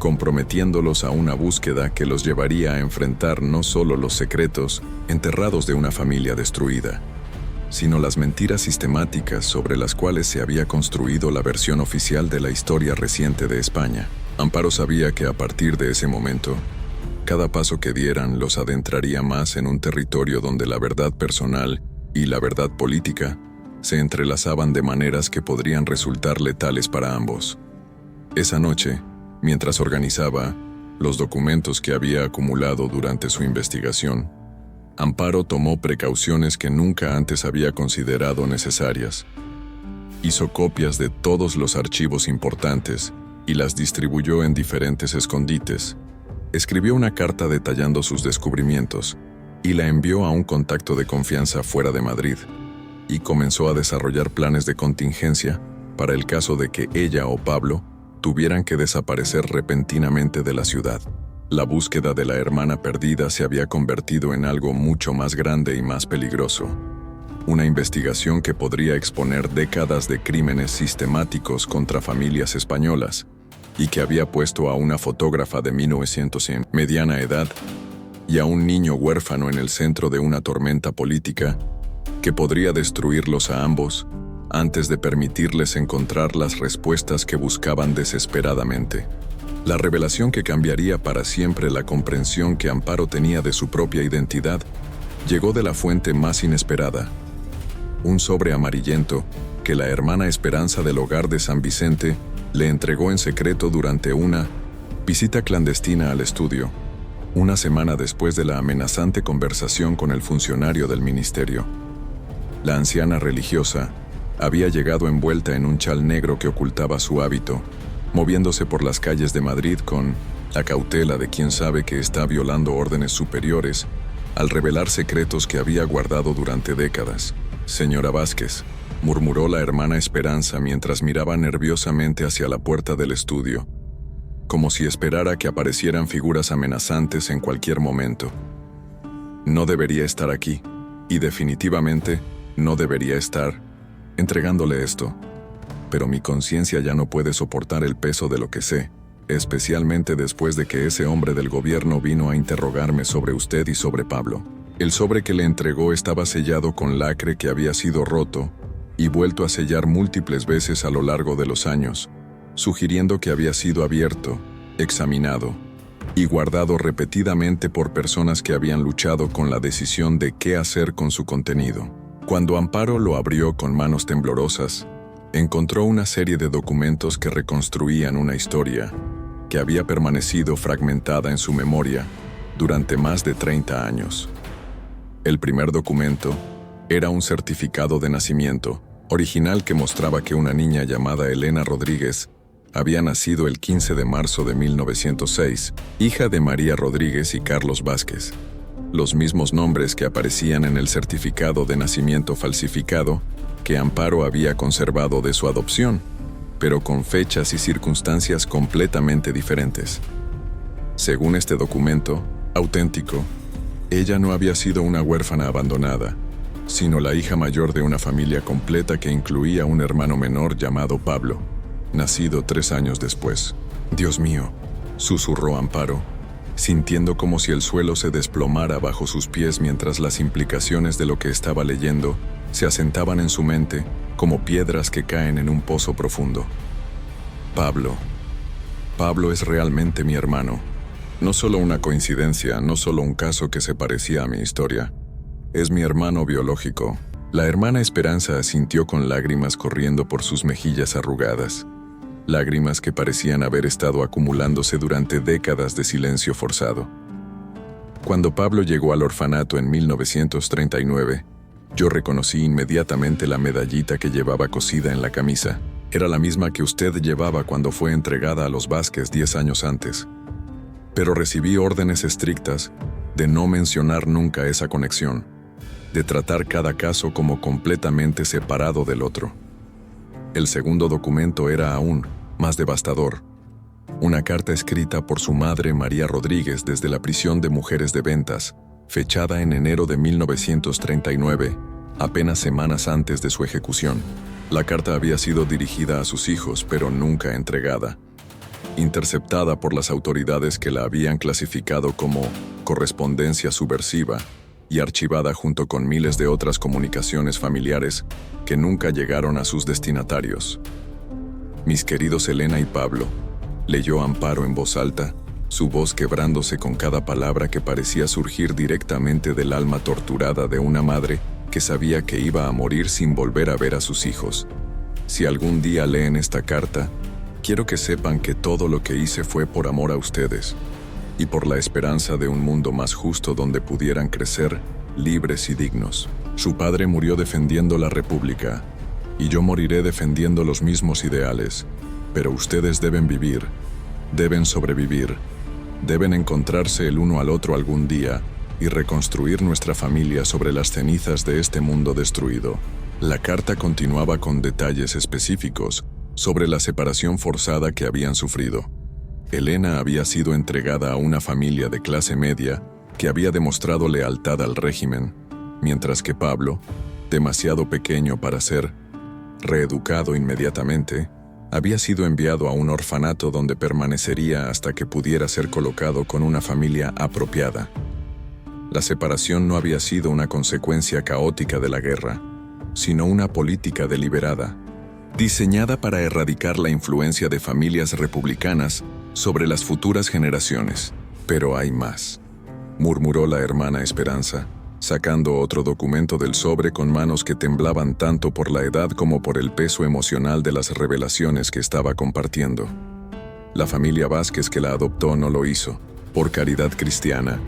comprometiéndolos a una búsqueda que los llevaría a enfrentar no solo los secretos enterrados de una familia destruida, sino las mentiras sistemáticas sobre las cuales se había construido la versión oficial de la historia reciente de España. Amparo sabía que a partir de ese momento, cada paso que dieran los adentraría más en un territorio donde la verdad personal y la verdad política se entrelazaban de maneras que podrían resultar letales para ambos. Esa noche, mientras organizaba los documentos que había acumulado durante su investigación, Amparo tomó precauciones que nunca antes había considerado necesarias. Hizo copias de todos los archivos importantes y las distribuyó en diferentes escondites. Escribió una carta detallando sus descubrimientos y la envió a un contacto de confianza fuera de Madrid, y comenzó a desarrollar planes de contingencia para el caso de que ella o Pablo tuvieran que desaparecer repentinamente de la ciudad. La búsqueda de la hermana perdida se había convertido en algo mucho más grande y más peligroso. Una investigación que podría exponer décadas de crímenes sistemáticos contra familias españolas y que había puesto a una fotógrafa de 1900 en mediana edad y a un niño huérfano en el centro de una tormenta política que podría destruirlos a ambos antes de permitirles encontrar las respuestas que buscaban desesperadamente. La revelación que cambiaría para siempre la comprensión que Amparo tenía de su propia identidad llegó de la fuente más inesperada. Un sobre amarillento que la hermana Esperanza del hogar de San Vicente le entregó en secreto durante una visita clandestina al estudio, una semana después de la amenazante conversación con el funcionario del ministerio. La anciana religiosa había llegado envuelta en un chal negro que ocultaba su hábito, moviéndose por las calles de Madrid con la cautela de quien sabe que está violando órdenes superiores al revelar secretos que había guardado durante décadas. Señora Vázquez, murmuró la hermana Esperanza mientras miraba nerviosamente hacia la puerta del estudio, como si esperara que aparecieran figuras amenazantes en cualquier momento. No debería estar aquí, y definitivamente no debería estar entregándole esto, pero mi conciencia ya no puede soportar el peso de lo que sé, especialmente después de que ese hombre del gobierno vino a interrogarme sobre usted y sobre Pablo. El sobre que le entregó estaba sellado con lacre que había sido roto y vuelto a sellar múltiples veces a lo largo de los años, sugiriendo que había sido abierto, examinado y guardado repetidamente por personas que habían luchado con la decisión de qué hacer con su contenido. Cuando Amparo lo abrió con manos temblorosas, encontró una serie de documentos que reconstruían una historia que había permanecido fragmentada en su memoria durante más de 30 años. El primer documento era un certificado de nacimiento original que mostraba que una niña llamada Elena Rodríguez había nacido el 15 de marzo de 1906, hija de María Rodríguez y Carlos Vázquez. Los mismos nombres que aparecían en el certificado de nacimiento falsificado que Amparo había conservado de su adopción, pero con fechas y circunstancias completamente diferentes. Según este documento, auténtico, ella no había sido una huérfana abandonada, sino la hija mayor de una familia completa que incluía un hermano menor llamado Pablo, nacido 3 años después. «Dios mío», susurró Amparo, sintiendo como si el suelo se desplomara bajo sus pies mientras las implicaciones de lo que estaba leyendo se asentaban en su mente como piedras que caen en un pozo profundo. Pablo. Pablo es realmente mi hermano. No solo una coincidencia, no solo un caso que se parecía a mi historia. Es mi hermano biológico. La hermana Esperanza asintió con lágrimas corriendo por sus mejillas arrugadas. Lágrimas que parecían haber estado acumulándose durante décadas de silencio forzado. Cuando Pablo llegó al orfanato en 1939, yo reconocí inmediatamente la medallita que llevaba cosida en la camisa. Era la misma que usted llevaba cuando fue entregada a los Vázquez 10 años antes. Pero recibí órdenes estrictas de no mencionar nunca esa conexión, de tratar cada caso como completamente separado del otro. El segundo documento era aún más devastador. Una carta escrita por su madre María Rodríguez desde la prisión de mujeres de Ventas, fechada en enero de 1939, apenas semanas antes de su ejecución. La carta había sido dirigida a sus hijos, pero nunca entregada. Interceptada por las autoridades que la habían clasificado como correspondencia subversiva y archivada junto con miles de otras comunicaciones familiares que nunca llegaron a sus destinatarios. Mis queridos Elena y Pablo, leyó Amparo en voz alta, su voz quebrándose con cada palabra que parecía surgir directamente del alma torturada de una madre que sabía que iba a morir sin volver a ver a sus hijos. Si algún día leen esta carta, quiero que sepan que todo lo que hice fue por amor a ustedes y por la esperanza de un mundo más justo donde pudieran crecer libres y dignos. Su padre murió defendiendo la República y yo moriré defendiendo los mismos ideales, pero ustedes deben vivir, deben sobrevivir, deben encontrarse el uno al otro algún día y reconstruir nuestra familia sobre las cenizas de este mundo destruido. La carta continuaba con detalles específicos sobre la separación forzada que habían sufrido. Elena había sido entregada a una familia de clase media que había demostrado lealtad al régimen, mientras que Pablo, demasiado pequeño para ser reeducado inmediatamente, había sido enviado a un orfanato donde permanecería hasta que pudiera ser colocado con una familia apropiada. La separación no había sido una consecuencia caótica de la guerra, sino una política deliberada, diseñada para erradicar la influencia de familias republicanas sobre las futuras generaciones. Pero hay más, murmuró la hermana Esperanza, sacando otro documento del sobre con manos que temblaban tanto por la edad como por el peso emocional de las revelaciones que estaba compartiendo. La familia Vázquez que la adoptó no lo hizo, por caridad cristiana.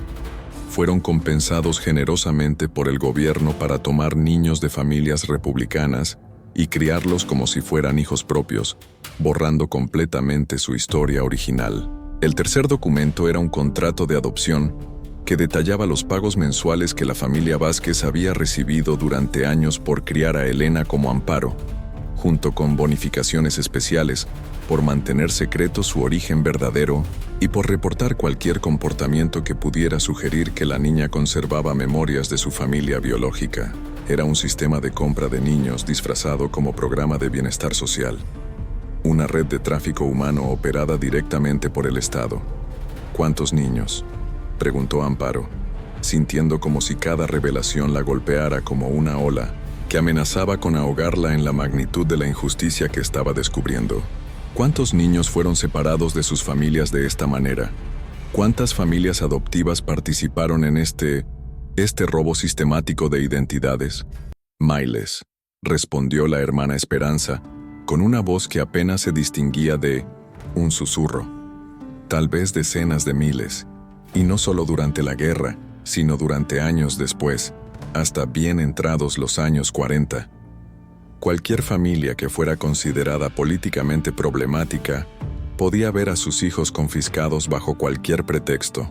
Fueron compensados generosamente por el gobierno para tomar niños de familias republicanas y criarlos como si fueran hijos propios, borrando completamente su historia original. El tercer documento era un contrato de adopción que detallaba los pagos mensuales que la familia Vázquez había recibido durante años por criar a Elena como Amparo, junto con bonificaciones especiales por mantener secreto su origen verdadero y por reportar cualquier comportamiento que pudiera sugerir que la niña conservaba memorias de su familia biológica. Era un sistema de compra de niños disfrazado como programa de bienestar social. Una red de tráfico humano operada directamente por el Estado. ¿Cuántos niños?, preguntó Amparo, sintiendo como si cada revelación la golpeara como una ola que amenazaba con ahogarla en la magnitud de la injusticia que estaba descubriendo. ¿Cuántos niños fueron separados de sus familias de esta manera? ¿Cuántas familias adoptivas participaron en este robo sistemático de identidades? Miles, respondió la hermana Esperanza, con una voz que apenas se distinguía de un susurro. Tal vez decenas de miles, y no solo durante la guerra, sino durante años después, hasta bien entrados los años 40. Cualquier familia que fuera considerada políticamente problemática podía ver a sus hijos confiscados bajo cualquier pretexto.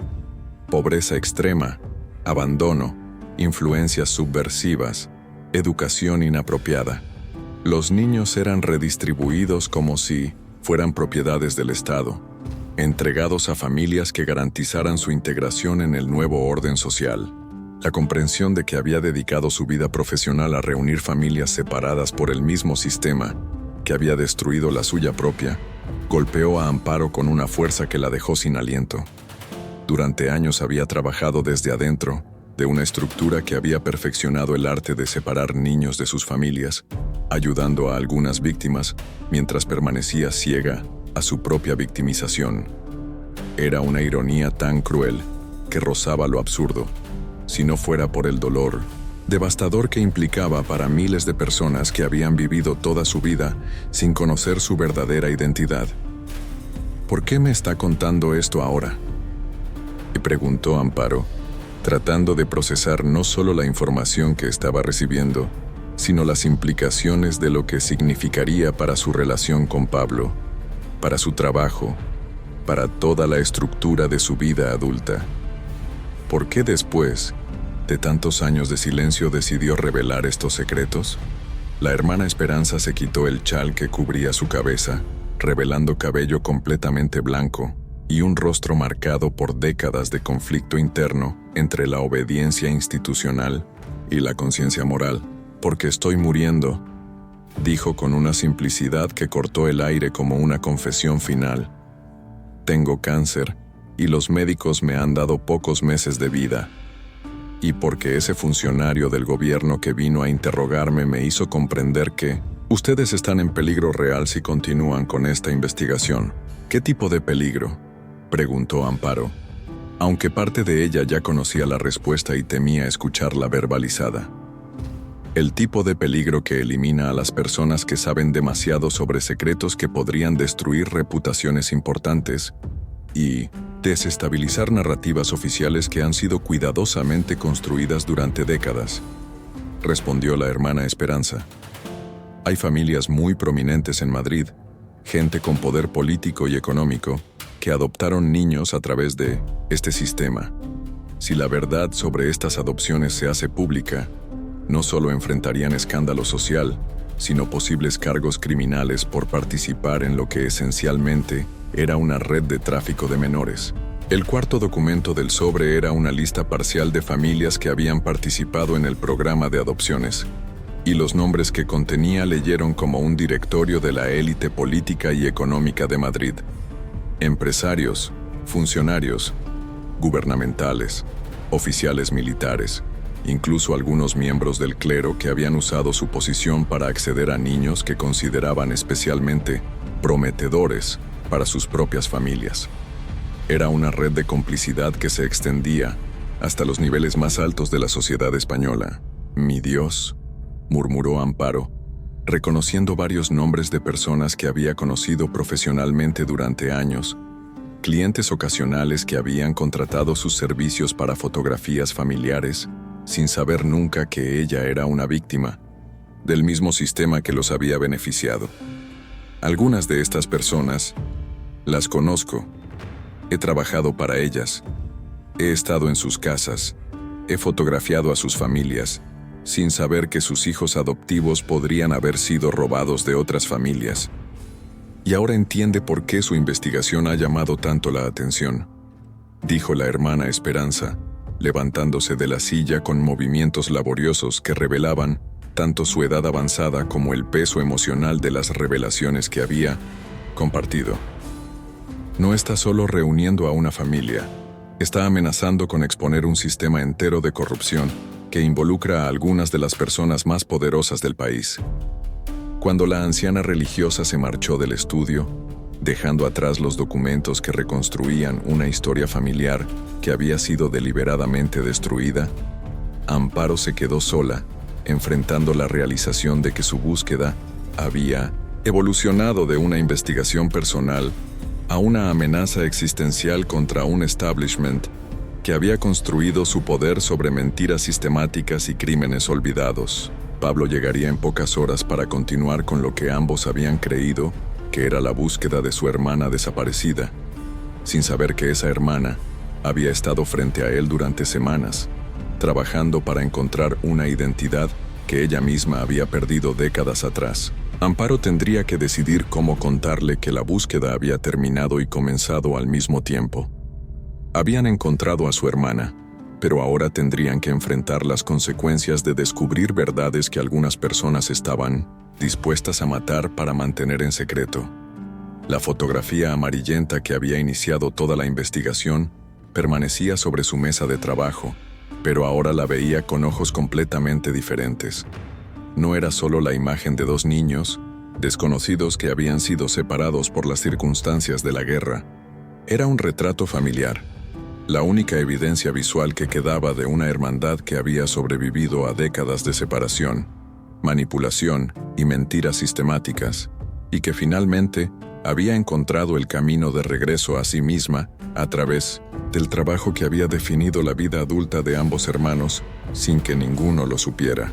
Pobreza extrema, abandono, influencias subversivas, educación inapropiada. Los niños eran redistribuidos como si fueran propiedades del Estado, entregados a familias que garantizaran su integración en el nuevo orden social. La comprensión de que había dedicado su vida profesional a reunir familias separadas por el mismo sistema, que había destruido la suya propia, golpeó a Amparo con una fuerza que la dejó sin aliento. Durante años había trabajado desde adentro de una estructura que había perfeccionado el arte de separar niños de sus familias, ayudando a algunas víctimas mientras permanecía ciega a su propia victimización. Era una ironía tan cruel que rozaba lo absurdo, si no fuera por el dolor devastador que implicaba para miles de personas que habían vivido toda su vida sin conocer su verdadera identidad. ¿Por qué me está contando esto ahora?, le preguntó Amparo, tratando de procesar no solo la información que estaba recibiendo, sino las implicaciones de lo que significaría para su relación con Pablo, para su trabajo, para toda la estructura de su vida adulta. ¿Por qué después de tantos años de silencio decidió revelar estos secretos? La hermana Esperanza se quitó el chal que cubría su cabeza, revelando cabello completamente blanco y un rostro marcado por décadas de conflicto interno entre la obediencia institucional y la conciencia moral. «Porque estoy muriendo», dijo con una simplicidad que cortó el aire como una confesión final. «Tengo cáncer y los médicos me han dado pocos meses de vida. Y porque ese funcionario del gobierno que vino a interrogarme me hizo comprender que ustedes están en peligro real si continúan con esta investigación». «¿Qué tipo de peligro?», preguntó Amparo, aunque parte de ella ya conocía la respuesta y temía escucharla verbalizada. «El tipo de peligro que elimina a las personas que saben demasiado sobre secretos que podrían destruir reputaciones importantes y desestabilizar narrativas oficiales que han sido cuidadosamente construidas durante décadas», respondió la hermana Esperanza. «Hay familias muy prominentes en Madrid, gente con poder político y económico, que adoptaron niños a través de este sistema. Si la verdad sobre estas adopciones se hace pública, no solo enfrentarían escándalo social, sino posibles cargos criminales por participar en lo que esencialmente era una red de tráfico de menores». El cuarto documento del sobre era una lista parcial de familias que habían participado en el programa de adopciones, y los nombres que contenía leyeron como un directorio de la élite política y económica de Madrid. Empresarios, funcionarios, gubernamentales, oficiales militares, incluso algunos miembros del clero que habían usado su posición para acceder a niños que consideraban especialmente prometedores para sus propias familias. Era una red de complicidad que se extendía hasta los niveles más altos de la sociedad española. «Mi Dios», murmuró Amparo, reconociendo varios nombres de personas que había conocido profesionalmente durante años, clientes ocasionales que habían contratado sus servicios para fotografías familiares, sin saber nunca que ella era una víctima del mismo sistema que los había beneficiado. Algunas de estas personas las conozco. He trabajado para ellas. He estado en sus casas. He fotografiado a sus familias, sin saber que sus hijos adoptivos podrían haber sido robados de otras familias. Y ahora entiende por qué su investigación ha llamado tanto la atención», dijo la hermana Esperanza, levantándose de la silla con movimientos laboriosos que revelaban tanto su edad avanzada como el peso emocional de las revelaciones que había compartido. «No está solo reuniendo a una familia, Está amenazando con exponer un sistema entero de corrupción que involucra a algunas de las personas más poderosas del país. Cuando la anciana religiosa se marchó del estudio, dejando atrás los documentos que reconstruían una historia familiar que había sido deliberadamente destruida, Amparo se quedó sola, enfrentando la realización de que su búsqueda había evolucionado de una investigación personal a una amenaza existencial contra un establishment que había construido su poder sobre mentiras sistemáticas y crímenes olvidados. Pablo llegaría en pocas horas para continuar con lo que ambos habían creído que era la búsqueda de su hermana desaparecida, sin saber que esa hermana había estado frente a él durante semanas, trabajando para encontrar una identidad que ella misma había perdido décadas atrás. Amparo tendría que decidir cómo contarle que la búsqueda había terminado y comenzado al mismo tiempo. Habían encontrado a su hermana, pero ahora tendrían que enfrentar las consecuencias de descubrir verdades que algunas personas estaban dispuestas a matar para mantener en secreto. La fotografía amarillenta que había iniciado toda la investigación permanecía sobre su mesa de trabajo, pero ahora la veía con ojos completamente diferentes. No era solo la imagen de dos niños, desconocidos que habían sido separados por las circunstancias de la guerra. Era un retrato familiar, la única evidencia visual que quedaba de una hermandad que había sobrevivido a décadas de separación, manipulación y mentiras sistemáticas, y que finalmente había encontrado el camino de regreso a sí misma a través del trabajo que había definido la vida adulta de ambos hermanos sin que ninguno lo supiera.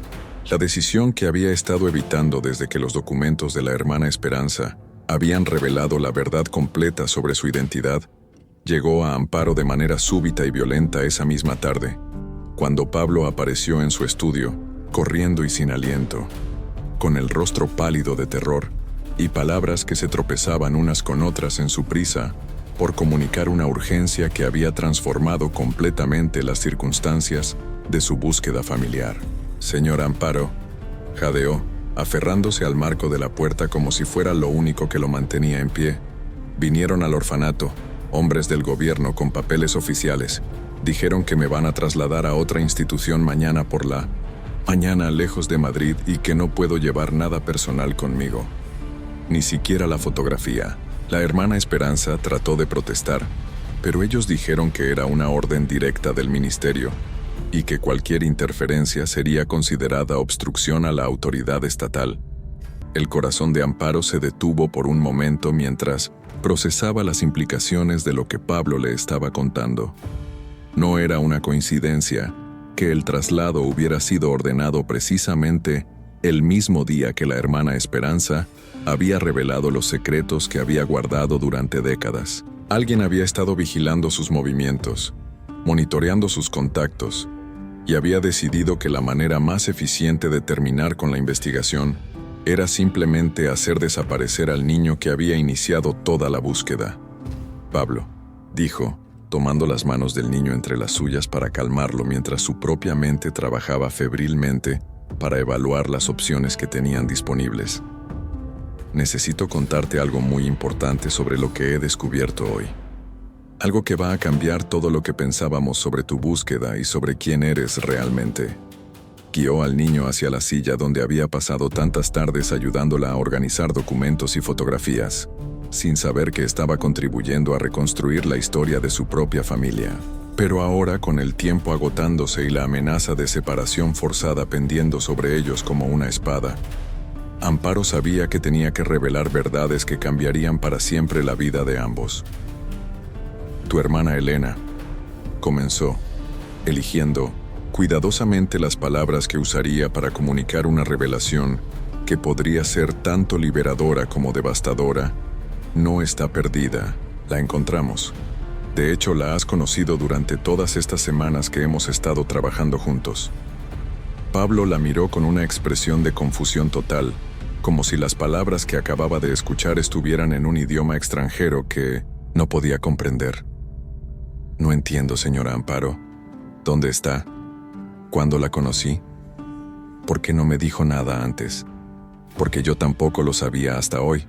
La decisión que había estado evitando desde que los documentos de la hermana Esperanza habían revelado la verdad completa sobre su identidad llegó a Amparo de manera súbita y violenta esa misma tarde, cuando Pablo apareció en su estudio, corriendo y sin aliento, con el rostro pálido de terror y palabras que se tropezaban unas con otras en su prisa por comunicar una urgencia que había transformado completamente las circunstancias de su búsqueda familiar. «Señora Amparo», jadeó, aferrándose al marco de la puerta como si fuera lo único que lo mantenía en pie. «Vinieron al orfanato, hombres del gobierno con papeles oficiales. Dijeron que me van a trasladar a otra institución mañana por la mañana lejos de Madrid y que no puedo llevar nada personal conmigo. Ni siquiera la fotografía». La hermana Esperanza trató de protestar, pero ellos dijeron que era una orden directa del ministerio y que cualquier interferencia sería considerada obstrucción a la autoridad estatal. El corazón de Amparo se detuvo por un momento mientras procesaba las implicaciones de lo que Pablo le estaba contando. No era una coincidencia que el traslado hubiera sido ordenado precisamente el mismo día que la hermana Esperanza había revelado los secretos que había guardado durante décadas. Alguien había estado vigilando sus movimientos, monitoreando sus contactos, y había decidido que la manera más eficiente de terminar con la investigación era simplemente hacer desaparecer al niño que había iniciado toda la búsqueda. «Pablo», dijo, tomando las manos del niño entre las suyas para calmarlo mientras su propia mente trabajaba febrilmente para evaluar las opciones que tenían disponibles. «Necesito contarte algo muy importante sobre lo que he descubierto hoy. Algo que va a cambiar todo lo que pensábamos sobre tu búsqueda y sobre quién eres realmente». Guió al niño hacia la silla donde había pasado tantas tardes ayudándola a organizar documentos y fotografías, sin saber que estaba contribuyendo a reconstruir la historia de su propia familia. Pero ahora, con el tiempo agotándose y la amenaza de separación forzada pendiendo sobre ellos como una espada, Amparo sabía que tenía que revelar verdades que cambiarían para siempre la vida de ambos. «Tu hermana Elena», comenzó, eligiendo cuidadosamente las palabras que usaría para comunicar una revelación que podría ser tanto liberadora como devastadora, «no está perdida, la encontramos. De hecho, la has conocido durante todas estas semanas que hemos estado trabajando juntos». Pablo la miró con una expresión de confusión total, como si las palabras que acababa de escuchar estuvieran en un idioma extranjero que no podía comprender. «No entiendo, señora Amparo. ¿Dónde está? ¿Cuándo la conocí? ¿Por qué no me dijo nada antes? Porque yo tampoco lo sabía hasta hoy»,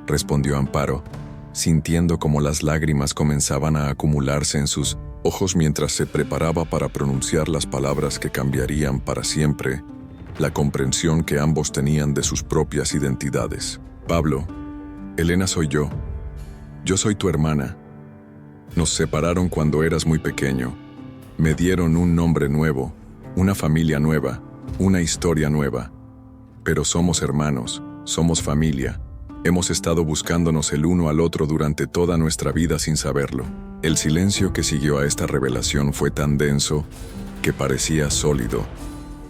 respondió Amparo, sintiendo como las lágrimas comenzaban a acumularse en sus ojos mientras se preparaba para pronunciar las palabras que cambiarían para siempre la comprensión que ambos tenían de sus propias identidades. Pablo, Elena soy yo. Yo soy tu hermana. Nos separaron cuando eras muy pequeño. Me dieron un nombre nuevo, una familia nueva, una historia nueva. Pero somos hermanos, somos familia. Hemos estado buscándonos el uno al otro durante toda nuestra vida sin saberlo. El silencio que siguió a esta revelación fue tan denso que parecía sólido,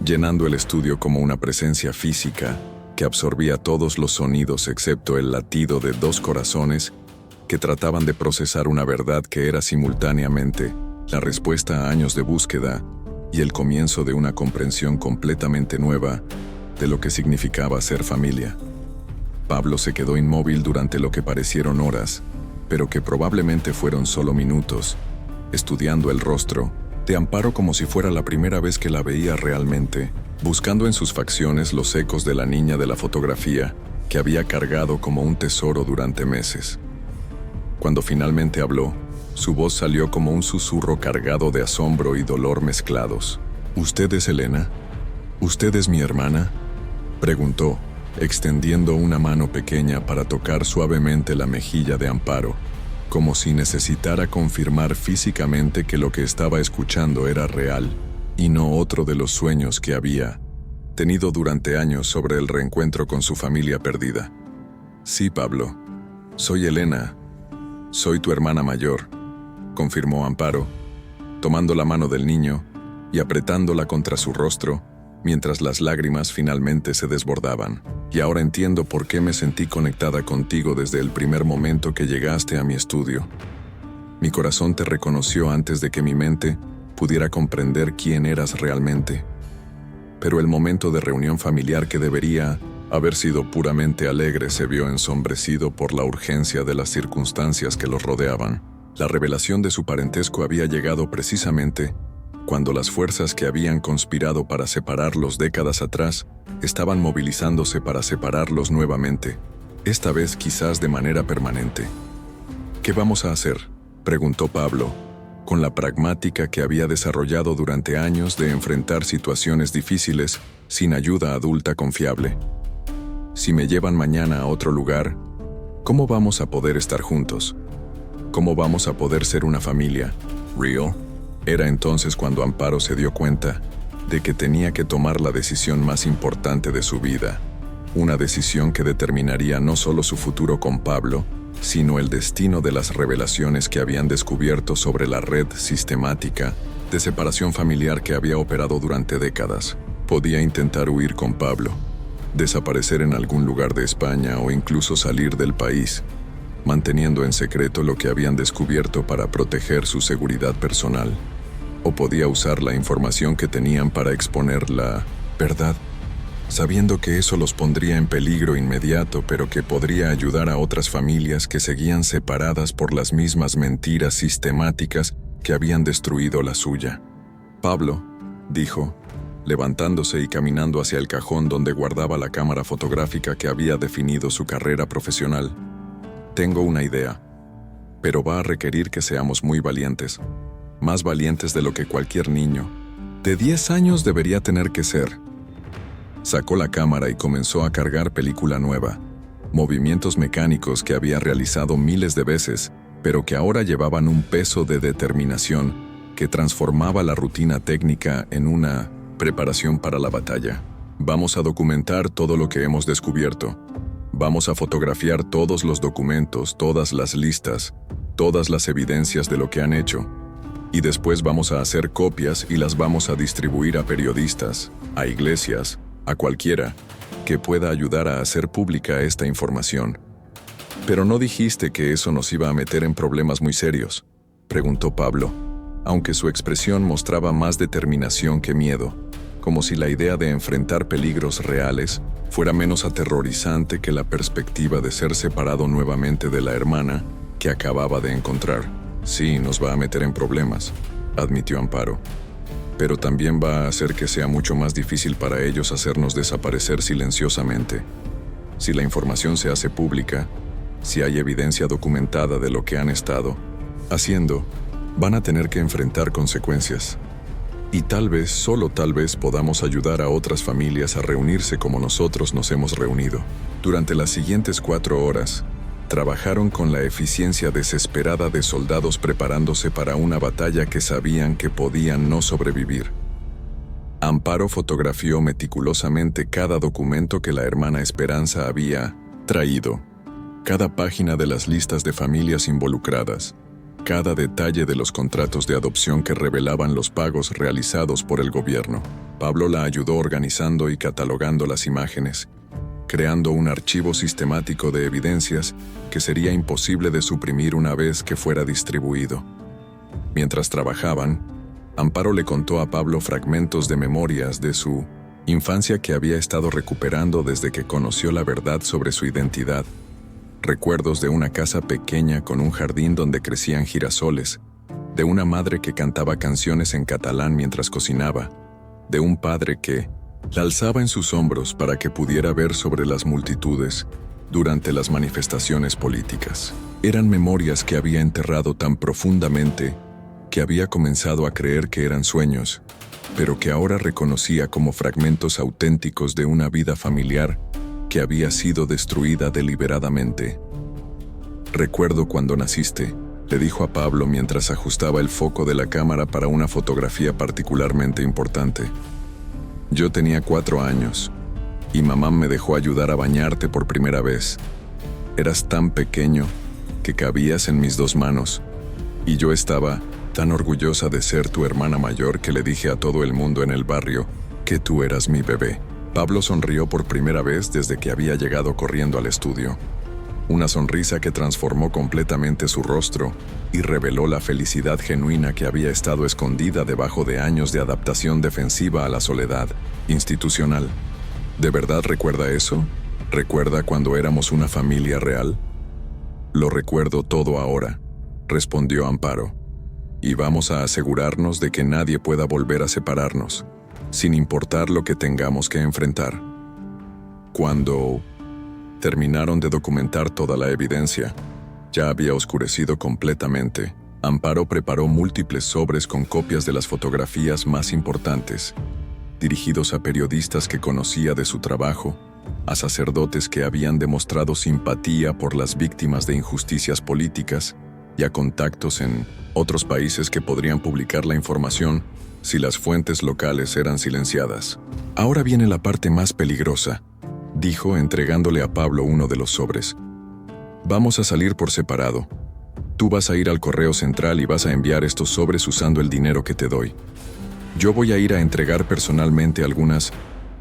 llenando el estudio como una presencia física que absorbía todos los sonidos excepto el latido de dos corazones que trataban de procesar una verdad que era simultáneamente la respuesta a años de búsqueda y el comienzo de una comprensión completamente nueva de lo que significaba ser familia. Pablo se quedó inmóvil durante lo que parecieron horas, pero que probablemente fueron solo minutos, estudiando el rostro de Amparo como si fuera la primera vez que la veía realmente, buscando en sus facciones los ecos de la niña de la fotografía que había cargado como un tesoro durante meses. Cuando finalmente habló, su voz salió como un susurro cargado de asombro y dolor mezclados. ¿Usted es Elena? ¿Usted es mi hermana?, preguntó, extendiendo una mano pequeña para tocar suavemente la mejilla de Amparo, como si necesitara confirmar físicamente que lo que estaba escuchando era real y no otro de los sueños que había tenido durante años sobre el reencuentro con su familia perdida. Sí, Pablo. Soy Elena. Soy tu hermana mayor, confirmó Amparo, tomando la mano del niño y apretándola contra su rostro mientras las lágrimas finalmente se desbordaban. Y ahora entiendo por qué me sentí conectada contigo desde el primer momento que llegaste a mi estudio. Mi corazón te reconoció antes de que mi mente pudiera comprender quién eras realmente. Pero el momento de reunión familiar que debería haber sido puramente alegre se vio ensombrecido por la urgencia de las circunstancias que los rodeaban. La revelación de su parentesco había llegado precisamente cuando las fuerzas que habían conspirado para separarlos décadas atrás estaban movilizándose para separarlos nuevamente, esta vez quizás de manera permanente. ¿Qué vamos a hacer?, preguntó Pablo, con la pragmática que había desarrollado durante años de enfrentar situaciones difíciles sin ayuda adulta confiable. Si me llevan mañana a otro lugar, ¿cómo vamos a poder estar juntos? ¿Cómo vamos a poder ser una familia real? Era entonces cuando Amparo se dio cuenta de que tenía que tomar la decisión más importante de su vida, una decisión que determinaría no solo su futuro con Pablo, sino el destino de las revelaciones que habían descubierto sobre la red sistemática de separación familiar que había operado durante décadas. Podía intentar huir con Pablo, desaparecer en algún lugar de España o incluso salir del país, manteniendo en secreto lo que habían descubierto para proteger su seguridad personal. O podía usar la información que tenían para exponer la verdad, sabiendo que eso los pondría en peligro inmediato, pero que podría ayudar a otras familias que seguían separadas por las mismas mentiras sistemáticas que habían destruido la suya. Pablo, dijo, levantándose y caminando hacia el cajón donde guardaba la cámara fotográfica que había definido su carrera profesional. Tengo una idea, pero va a requerir que seamos muy valientes, más valientes de lo que cualquier niño de 10 años debería tener que ser. Sacó la cámara y comenzó a cargar película nueva, movimientos mecánicos que había realizado miles de veces, pero que ahora llevaban un peso de determinación que transformaba la rutina técnica en una preparación para la batalla. Vamos a documentar todo lo que hemos descubierto. Vamos a fotografiar todos los documentos, todas las listas, todas las evidencias de lo que han hecho. Y después vamos a hacer copias y las vamos a distribuir a periodistas, a iglesias, a cualquiera que pueda ayudar a hacer pública esta información. «¿Pero no dijiste que eso nos iba a meter en problemas muy serios?», preguntó Pablo, aunque su expresión mostraba más determinación que miedo, como si la idea de enfrentar peligros reales fuera menos aterrorizante que la perspectiva de ser separado nuevamente de la hermana que acababa de encontrar. «Sí, nos va a meter en problemas», admitió Amparo, «pero también va a hacer que sea mucho más difícil para ellos hacernos desaparecer silenciosamente. Si la información se hace pública, si hay evidencia documentada de lo que han estado haciendo, Van a tener que enfrentar consecuencias. Y tal vez, solo tal vez, podamos ayudar a otras familias a reunirse como nosotros nos hemos reunido. Durante las siguientes 4 horas, trabajaron con la eficiencia desesperada de soldados preparándose para una batalla que sabían que podían no sobrevivir. Amparo fotografió meticulosamente cada documento que la hermana Esperanza había traído, cada página de las listas de familias involucradas, cada detalle de los contratos de adopción que revelaban los pagos realizados por el gobierno. Pablo la ayudó organizando y catalogando las imágenes, creando un archivo sistemático de evidencias que sería imposible de suprimir una vez que fuera distribuido. Mientras trabajaban, Amparo le contó a Pablo fragmentos de memorias de su infancia que había estado recuperando desde que conoció la verdad sobre su identidad. Recuerdos de una casa pequeña con un jardín donde crecían girasoles, de una madre que cantaba canciones en catalán mientras cocinaba, de un padre que la alzaba en sus hombros para que pudiera ver sobre las multitudes durante las manifestaciones políticas. Eran memorias que había enterrado tan profundamente que había comenzado a creer que eran sueños, pero que ahora reconocía como fragmentos auténticos de una vida familiar que había sido destruida deliberadamente. «Recuerdo cuando naciste», le dijo a Pablo mientras ajustaba el foco de la cámara para una fotografía particularmente importante. «Yo tenía 4 años, y mamá me dejó ayudar a bañarte por primera vez. Eras tan pequeño que cabías en mis 2 manos, y yo estaba tan orgullosa de ser tu hermana mayor que le dije a todo el mundo en el barrio que tú eras mi bebé». Pablo sonrió por primera vez desde que había llegado corriendo al estudio. Una sonrisa que transformó completamente su rostro y reveló la felicidad genuina que había estado escondida debajo de años de adaptación defensiva a la soledad institucional. ¿De verdad recuerda eso? ¿Recuerda cuando éramos una familia real? «Lo recuerdo todo ahora», respondió Amparo. «Y vamos a asegurarnos de que nadie pueda volver a separarnos, sin importar lo que tengamos que enfrentar». Cuando terminaron de documentar toda la evidencia, ya había oscurecido completamente. Amparo preparó múltiples sobres con copias de las fotografías más importantes, dirigidos a periodistas que conocía de su trabajo, a sacerdotes que habían demostrado simpatía por las víctimas de injusticias políticas y a contactos en otros países que podrían publicar la información si las fuentes locales eran silenciadas. «Ahora viene la parte más peligrosa», dijo entregándole a Pablo uno de los sobres. «Vamos a salir por separado. Tú vas a ir al correo central y vas a enviar estos sobres usando el dinero que te doy. Yo voy a ir a entregar personalmente algunas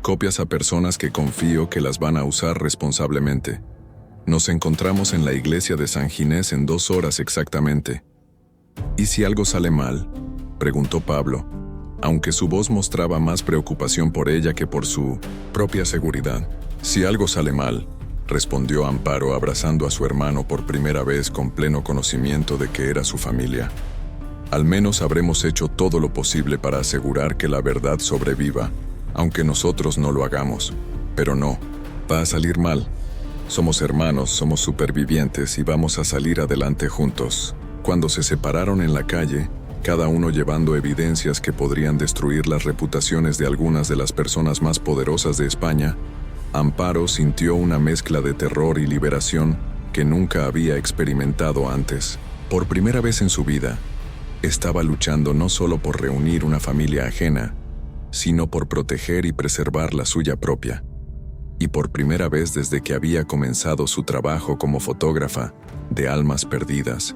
copias a personas que confío que las van a usar responsablemente. Nos encontramos en la iglesia de San Ginés en 2 horas exactamente». «¿Y si algo sale mal?», preguntó Pablo, aunque su voz mostraba más preocupación por ella que por su propia seguridad. «Si algo sale mal», respondió Amparo abrazando a su hermano por primera vez con pleno conocimiento de que era su familia. «Al menos habremos hecho todo lo posible para asegurar que la verdad sobreviva, aunque nosotros no lo hagamos. Pero no, va a salir mal. Somos hermanos, somos supervivientes y vamos a salir adelante juntos». Cuando se separaron en la calle, cada uno llevando evidencias que podrían destruir las reputaciones de algunas de las personas más poderosas de España, Amparo sintió una mezcla de terror y liberación que nunca había experimentado antes. Por primera vez en su vida, estaba luchando no solo por reunir una familia ajena, sino por proteger y preservar la suya propia. Y por primera vez desde que había comenzado su trabajo como fotógrafa de almas perdidas,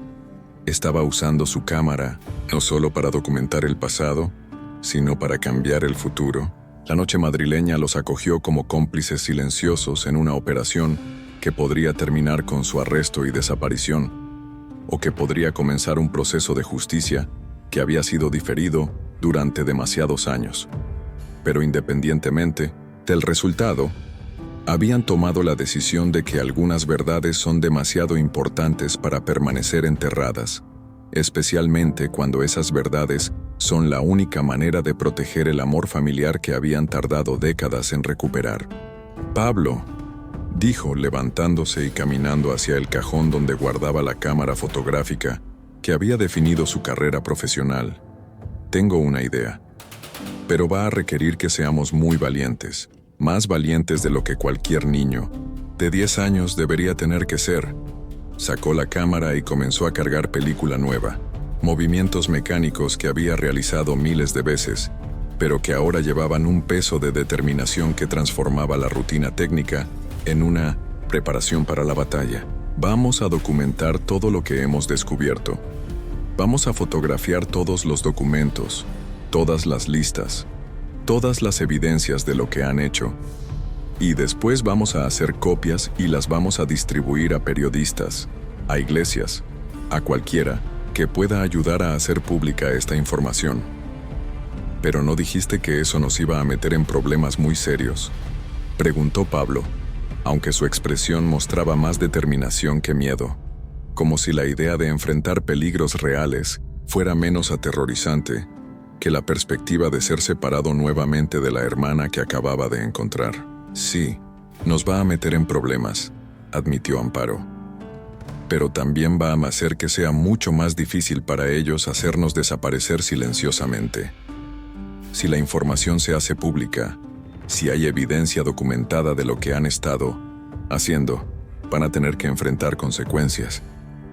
estaba usando su cámara no solo para documentar el pasado, sino para cambiar el futuro. La noche madrileña los acogió como cómplices silenciosos en una operación que podría terminar con su arresto y desaparición, o que podría comenzar un proceso de justicia que había sido diferido durante demasiados años. Pero independientemente del resultado, habían tomado la decisión de que algunas verdades son demasiado importantes para permanecer enterradas, especialmente cuando esas verdades son la única manera de proteger el amor familiar que habían tardado décadas en recuperar. «Pablo», dijo levantándose y caminando hacia el cajón donde guardaba la cámara fotográfica, que había definido su carrera profesional. Tengo una idea. Pero va a requerir que seamos muy valientes, más valientes de lo que cualquier niño de 10 años debería tener que ser. Sacó la cámara y comenzó a cargar película nueva, movimientos mecánicos que había realizado miles de veces, pero que ahora llevaban un peso de determinación que transformaba la rutina técnica en una preparación para la batalla. Vamos a documentar todo lo que hemos descubierto. Vamos a fotografiar todos los documentos, todas las listas, todas las evidencias de lo que han hecho. Y después vamos a hacer copias y las vamos a distribuir a periodistas, a iglesias, a cualquiera que pueda ayudar a hacer pública esta información. ¿Pero no dijiste que eso nos iba a meter en problemas muy serios?, preguntó Pablo, aunque su expresión mostraba más determinación que miedo, como si la idea de enfrentar peligros reales fuera menos aterrorizante que la perspectiva de ser separado nuevamente de la hermana que acababa de encontrar. Sí, nos va a meter en problemas, admitió Amparo. Pero también va a hacer que sea mucho más difícil para ellos hacernos desaparecer silenciosamente. Si la información se hace pública, si hay evidencia documentada de lo que han estado haciendo, van a tener que enfrentar consecuencias.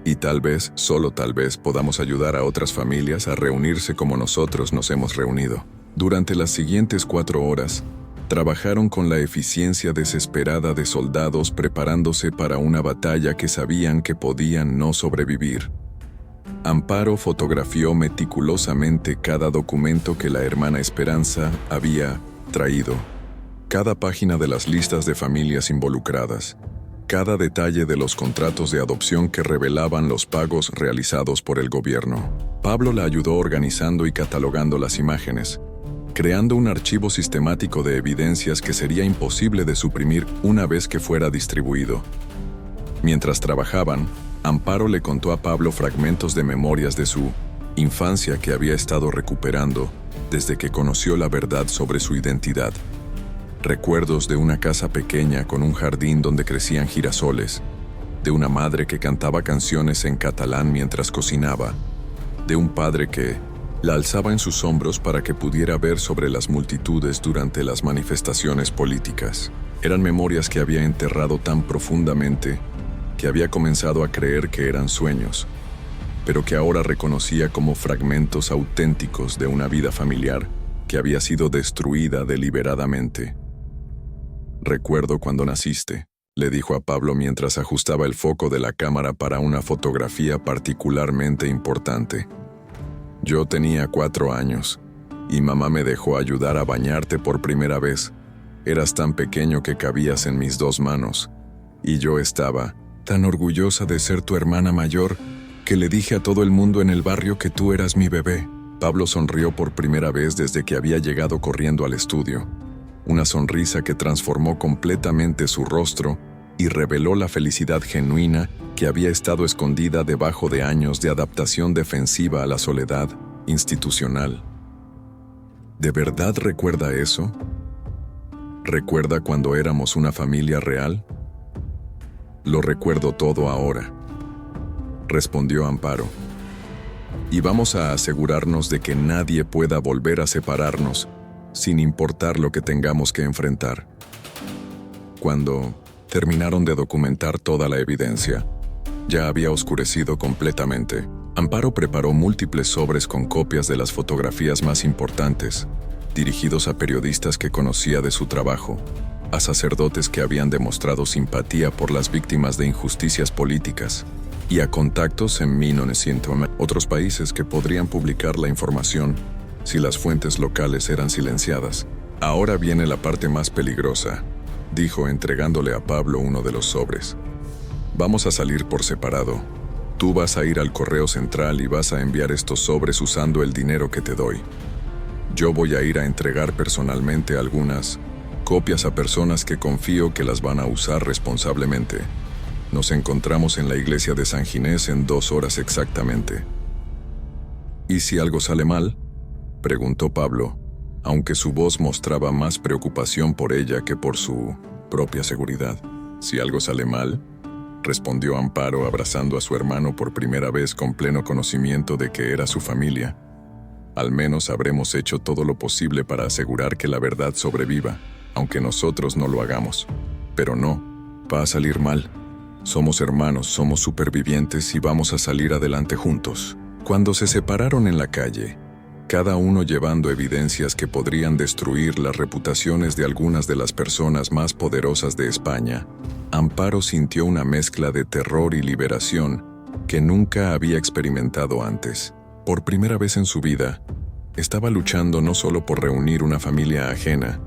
Y tal vez, solo tal vez, podamos ayudar a otras familias a reunirse como nosotros nos hemos reunido. Durante las siguientes 4 horas, trabajaron con la eficiencia desesperada de soldados preparándose para una batalla que sabían que podían no sobrevivir. Amparo fotografió meticulosamente cada documento que la hermana Esperanza había traído, cada página de las listas de familias involucradas, cada detalle de los contratos de adopción que revelaban los pagos realizados por el gobierno. Pablo la ayudó organizando y catalogando las imágenes, creando un archivo sistemático de evidencias que sería imposible de suprimir una vez que fuera distribuido. Mientras trabajaban, Amparo le contó a Pablo fragmentos de memorias de su infancia que había estado recuperando desde que conoció la verdad sobre su identidad. Recuerdos de una casa pequeña con un jardín donde crecían girasoles, de una madre que cantaba canciones en catalán mientras cocinaba, de un padre que la alzaba en sus hombros para que pudiera ver sobre las multitudes durante las manifestaciones políticas. Eran memorias que había enterrado tan profundamente que había comenzado a creer que eran sueños, pero que ahora reconocía como fragmentos auténticos de una vida familiar que había sido destruida deliberadamente. «Recuerdo cuando naciste», le dijo a Pablo mientras ajustaba el foco de la cámara para una fotografía particularmente importante. «Yo tenía 4 años, y mamá me dejó ayudar a bañarte por primera vez. Eras tan pequeño que cabías en mis 2 manos, y yo estaba tan orgullosa de ser tu hermana mayor que le dije a todo el mundo en el barrio que tú eras mi bebé». Pablo sonrió por primera vez desde que había llegado corriendo al estudio, una sonrisa que transformó completamente su rostro y reveló la felicidad genuina que había estado escondida debajo de años de adaptación defensiva a la soledad institucional. ¿De verdad recuerda eso? ¿Recuerda cuando éramos una familia real? «Lo recuerdo todo ahora», respondió Amparo. «Y vamos a asegurarnos de que nadie pueda volver a separarnos, sin importar lo que tengamos que enfrentar». Cuando terminaron de documentar toda la evidencia, ya había oscurecido completamente. Amparo preparó múltiples sobres con copias de las fotografías más importantes, dirigidos a periodistas que conocía de su trabajo, a sacerdotes que habían demostrado simpatía por las víctimas de injusticias políticas, y a contactos en 1900, otros países que podrían publicar la información si las fuentes locales eran silenciadas. «Ahora viene la parte más peligrosa», dijo entregándole a Pablo uno de los sobres. «Vamos a salir por separado. Tú vas a ir al correo central y vas a enviar estos sobres usando el dinero que te doy. Yo voy a ir a entregar personalmente algunas copias a personas que confío que las van a usar responsablemente. Nos encontramos en la iglesia de San Ginés en 2 horas exactamente». «¿Y si algo sale mal?», preguntó Pablo, aunque su voz mostraba más preocupación por ella que por su propia seguridad. «Si algo sale mal», respondió Amparo abrazando a su hermano por primera vez con pleno conocimiento de que era su familia. Al menos habremos hecho todo lo posible para asegurar que la verdad sobreviva, aunque nosotros no lo hagamos. Pero no, va a salir mal. Somos hermanos, somos supervivientes y vamos a salir adelante juntos. Cuando se separaron en la calle, cada uno llevando evidencias que podrían destruir las reputaciones de algunas de las personas más poderosas de España, Amparo sintió una mezcla de terror y liberación que nunca había experimentado antes. Por primera vez en su vida, estaba luchando no solo por reunir una familia ajena,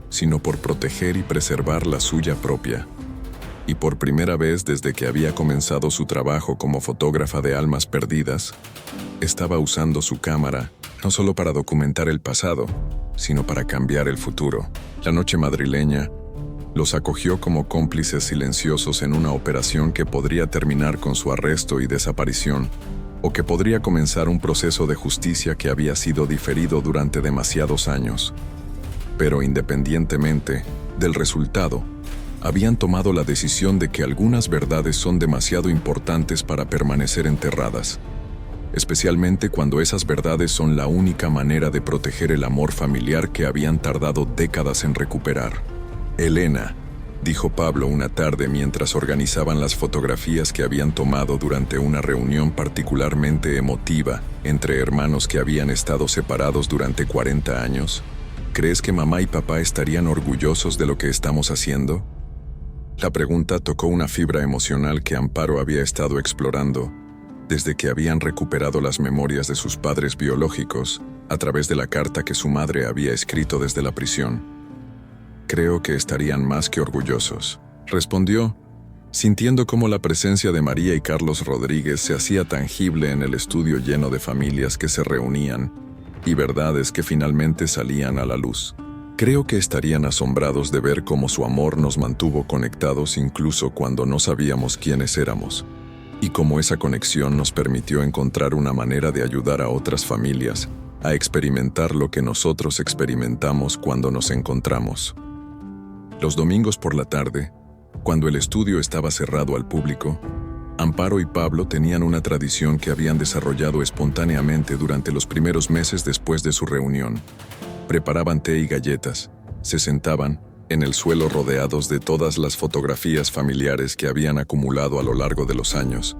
sino por proteger y preservar la suya propia. Y por primera vez desde que había comenzado su trabajo como fotógrafa de almas perdidas, estaba usando su cámara no solo para documentar el pasado, sino para cambiar el futuro. La noche madrileña los acogió como cómplices silenciosos en una operación que podría terminar con su arresto y desaparición, o que podría comenzar un proceso de justicia que había sido diferido durante demasiados años. Pero independientemente del resultado, habían tomado la decisión de que algunas verdades son demasiado importantes para permanecer enterradas, especialmente cuando esas verdades son la única manera de proteger el amor familiar que habían tardado décadas en recuperar. Elena, dijo Pablo una tarde mientras organizaban las fotografías que habían tomado durante una reunión particularmente emotiva entre hermanos que habían estado separados durante 40 años. ¿Crees que mamá y papá estarían orgullosos de lo que estamos haciendo? La pregunta tocó una fibra emocional que Amparo había estado explorando desde que habían recuperado las memorias de sus padres biológicos a través de la carta que su madre había escrito desde la prisión. Creo que estarían más que orgullosos, respondió, sintiendo cómo la presencia de María y Carlos Rodríguez se hacía tangible en el estudio lleno de familias que se reunían y verdades que finalmente salían a la luz. Creo que estarían asombrados de ver cómo su amor nos mantuvo conectados incluso cuando no sabíamos quiénes éramos, y cómo esa conexión nos permitió encontrar una manera de ayudar a otras familias a experimentar lo que nosotros experimentamos cuando nos encontramos. Los domingos por la tarde, cuando el estudio estaba cerrado al público, Amparo y Pablo tenían una tradición que habían desarrollado espontáneamente durante los primeros meses después de su reunión. Preparaban té y galletas, se sentaban en el suelo rodeados de todas las fotografías familiares que habían acumulado a lo largo de los años,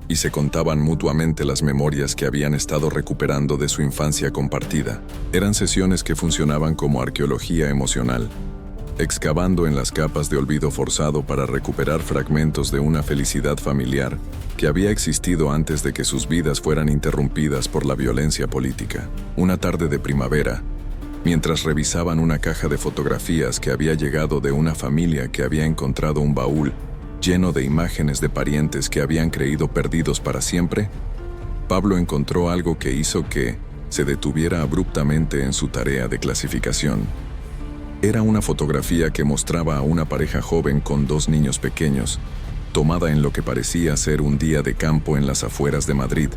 y se contaban mutuamente las memorias que habían estado recuperando de su infancia compartida. Eran sesiones que funcionaban como arqueología emocional, excavando en las capas de olvido forzado para recuperar fragmentos de una felicidad familiar que había existido antes de que sus vidas fueran interrumpidas por la violencia política. Una tarde de primavera, mientras revisaban una caja de fotografías que había llegado de una familia que había encontrado un baúl lleno de imágenes de parientes que habían creído perdidos para siempre, Pablo encontró algo que hizo que se detuviera abruptamente en su tarea de clasificación. Era una fotografía que mostraba a una pareja joven con 2 niños pequeños, tomada en lo que parecía ser un día de campo en las afueras de Madrid,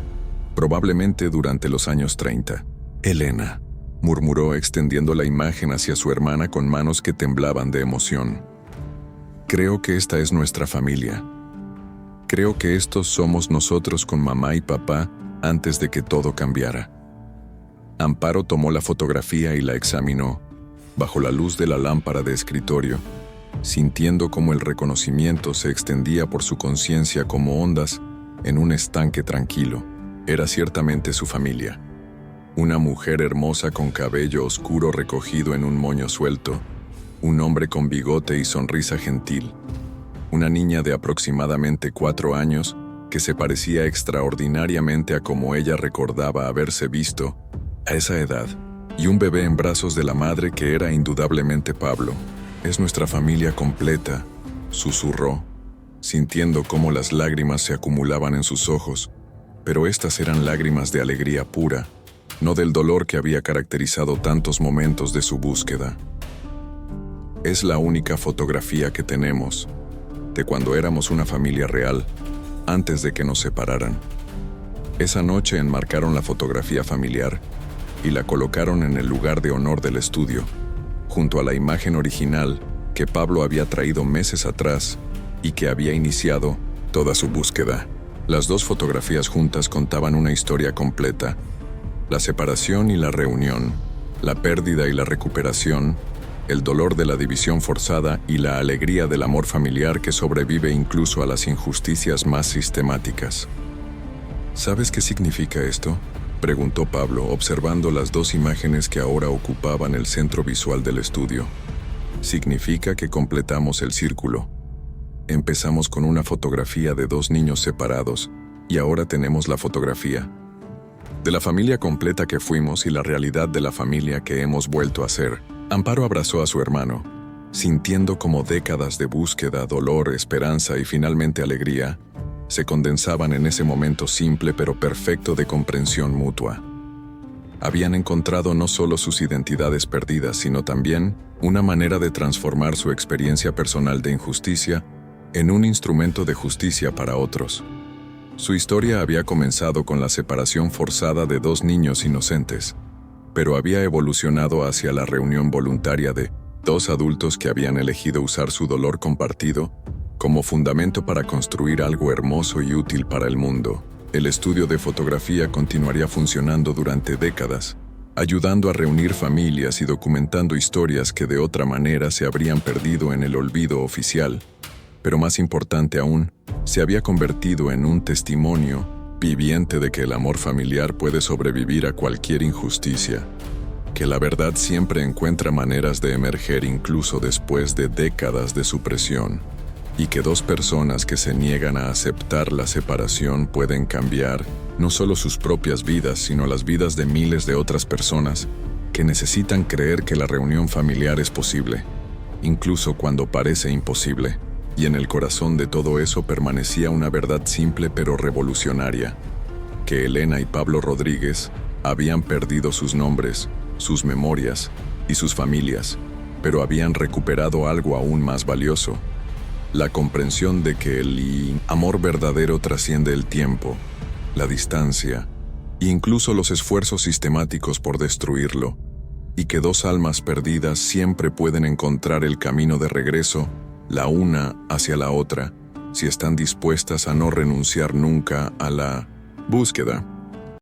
probablemente durante los años 30. Elena, murmuró extendiendo la imagen hacia su hermana con manos que temblaban de emoción. Creo que esta es nuestra familia. Creo que estos somos nosotros con mamá y papá antes de que todo cambiara. Amparo tomó la fotografía y la examinó, bajo la luz de la lámpara de escritorio, sintiendo cómo el reconocimiento se extendía por su conciencia como ondas en un estanque tranquilo. Era ciertamente su familia. Una mujer hermosa con cabello oscuro recogido en un moño suelto, un hombre con bigote y sonrisa gentil, una niña de aproximadamente 4 años que se parecía extraordinariamente a como ella recordaba haberse visto a esa edad, y un bebé en brazos de la madre que era indudablemente Pablo. Es nuestra familia completa, susurró, sintiendo cómo las lágrimas se acumulaban en sus ojos, pero estas eran lágrimas de alegría pura, no del dolor que había caracterizado tantos momentos de su búsqueda. Es la única fotografía que tenemos, de cuando éramos una familia real, antes de que nos separaran. Esa noche enmarcaron la fotografía familiar y la colocaron en el lugar de honor del estudio, junto a la imagen original que Pablo había traído meses atrás y que había iniciado toda su búsqueda. Las dos fotografías juntas contaban una historia completa: la separación y la reunión, la pérdida y la recuperación, el dolor de la división forzada y la alegría del amor familiar que sobrevive incluso a las injusticias más sistemáticas. ¿Sabes qué significa esto?, preguntó Pablo, observando las dos imágenes que ahora ocupaban el centro visual del estudio. Significa que completamos el círculo. Empezamos con una fotografía de dos niños separados y ahora tenemos la fotografía de la familia completa que fuimos y la realidad de la familia que hemos vuelto a ser. Amparo abrazó a su hermano, sintiendo como décadas de búsqueda, dolor, esperanza y finalmente alegría se condensaban en ese momento simple pero perfecto de comprensión mutua. Habían encontrado no solo sus identidades perdidas, sino también una manera de transformar su experiencia personal de injusticia en un instrumento de justicia para otros. Su historia había comenzado con la separación forzada de dos niños inocentes, pero había evolucionado hacia la reunión voluntaria de dos adultos que habían elegido usar su dolor compartido como fundamento para construir algo hermoso y útil para el mundo. El estudio de fotografía continuaría funcionando durante décadas, ayudando a reunir familias y documentando historias que de otra manera se habrían perdido en el olvido oficial. Pero más importante aún, se había convertido en un testimonio viviente de que el amor familiar puede sobrevivir a cualquier injusticia, que la verdad siempre encuentra maneras de emerger incluso después de décadas de supresión, y que dos personas que se niegan a aceptar la separación pueden cambiar no solo sus propias vidas, sino las vidas de miles de otras personas que necesitan creer que la reunión familiar es posible, incluso cuando parece imposible. Y en el corazón de todo eso permanecía una verdad simple pero revolucionaria: que Elena y Pablo Rodríguez habían perdido sus nombres, sus memorias y sus familias, pero habían recuperado algo aún más valioso: la comprensión de que el amor verdadero trasciende el tiempo, la distancia e incluso los esfuerzos sistemáticos por destruirlo, y que dos almas perdidas siempre pueden encontrar el camino de regreso, la una hacia la otra, si están dispuestas a no renunciar nunca a la búsqueda.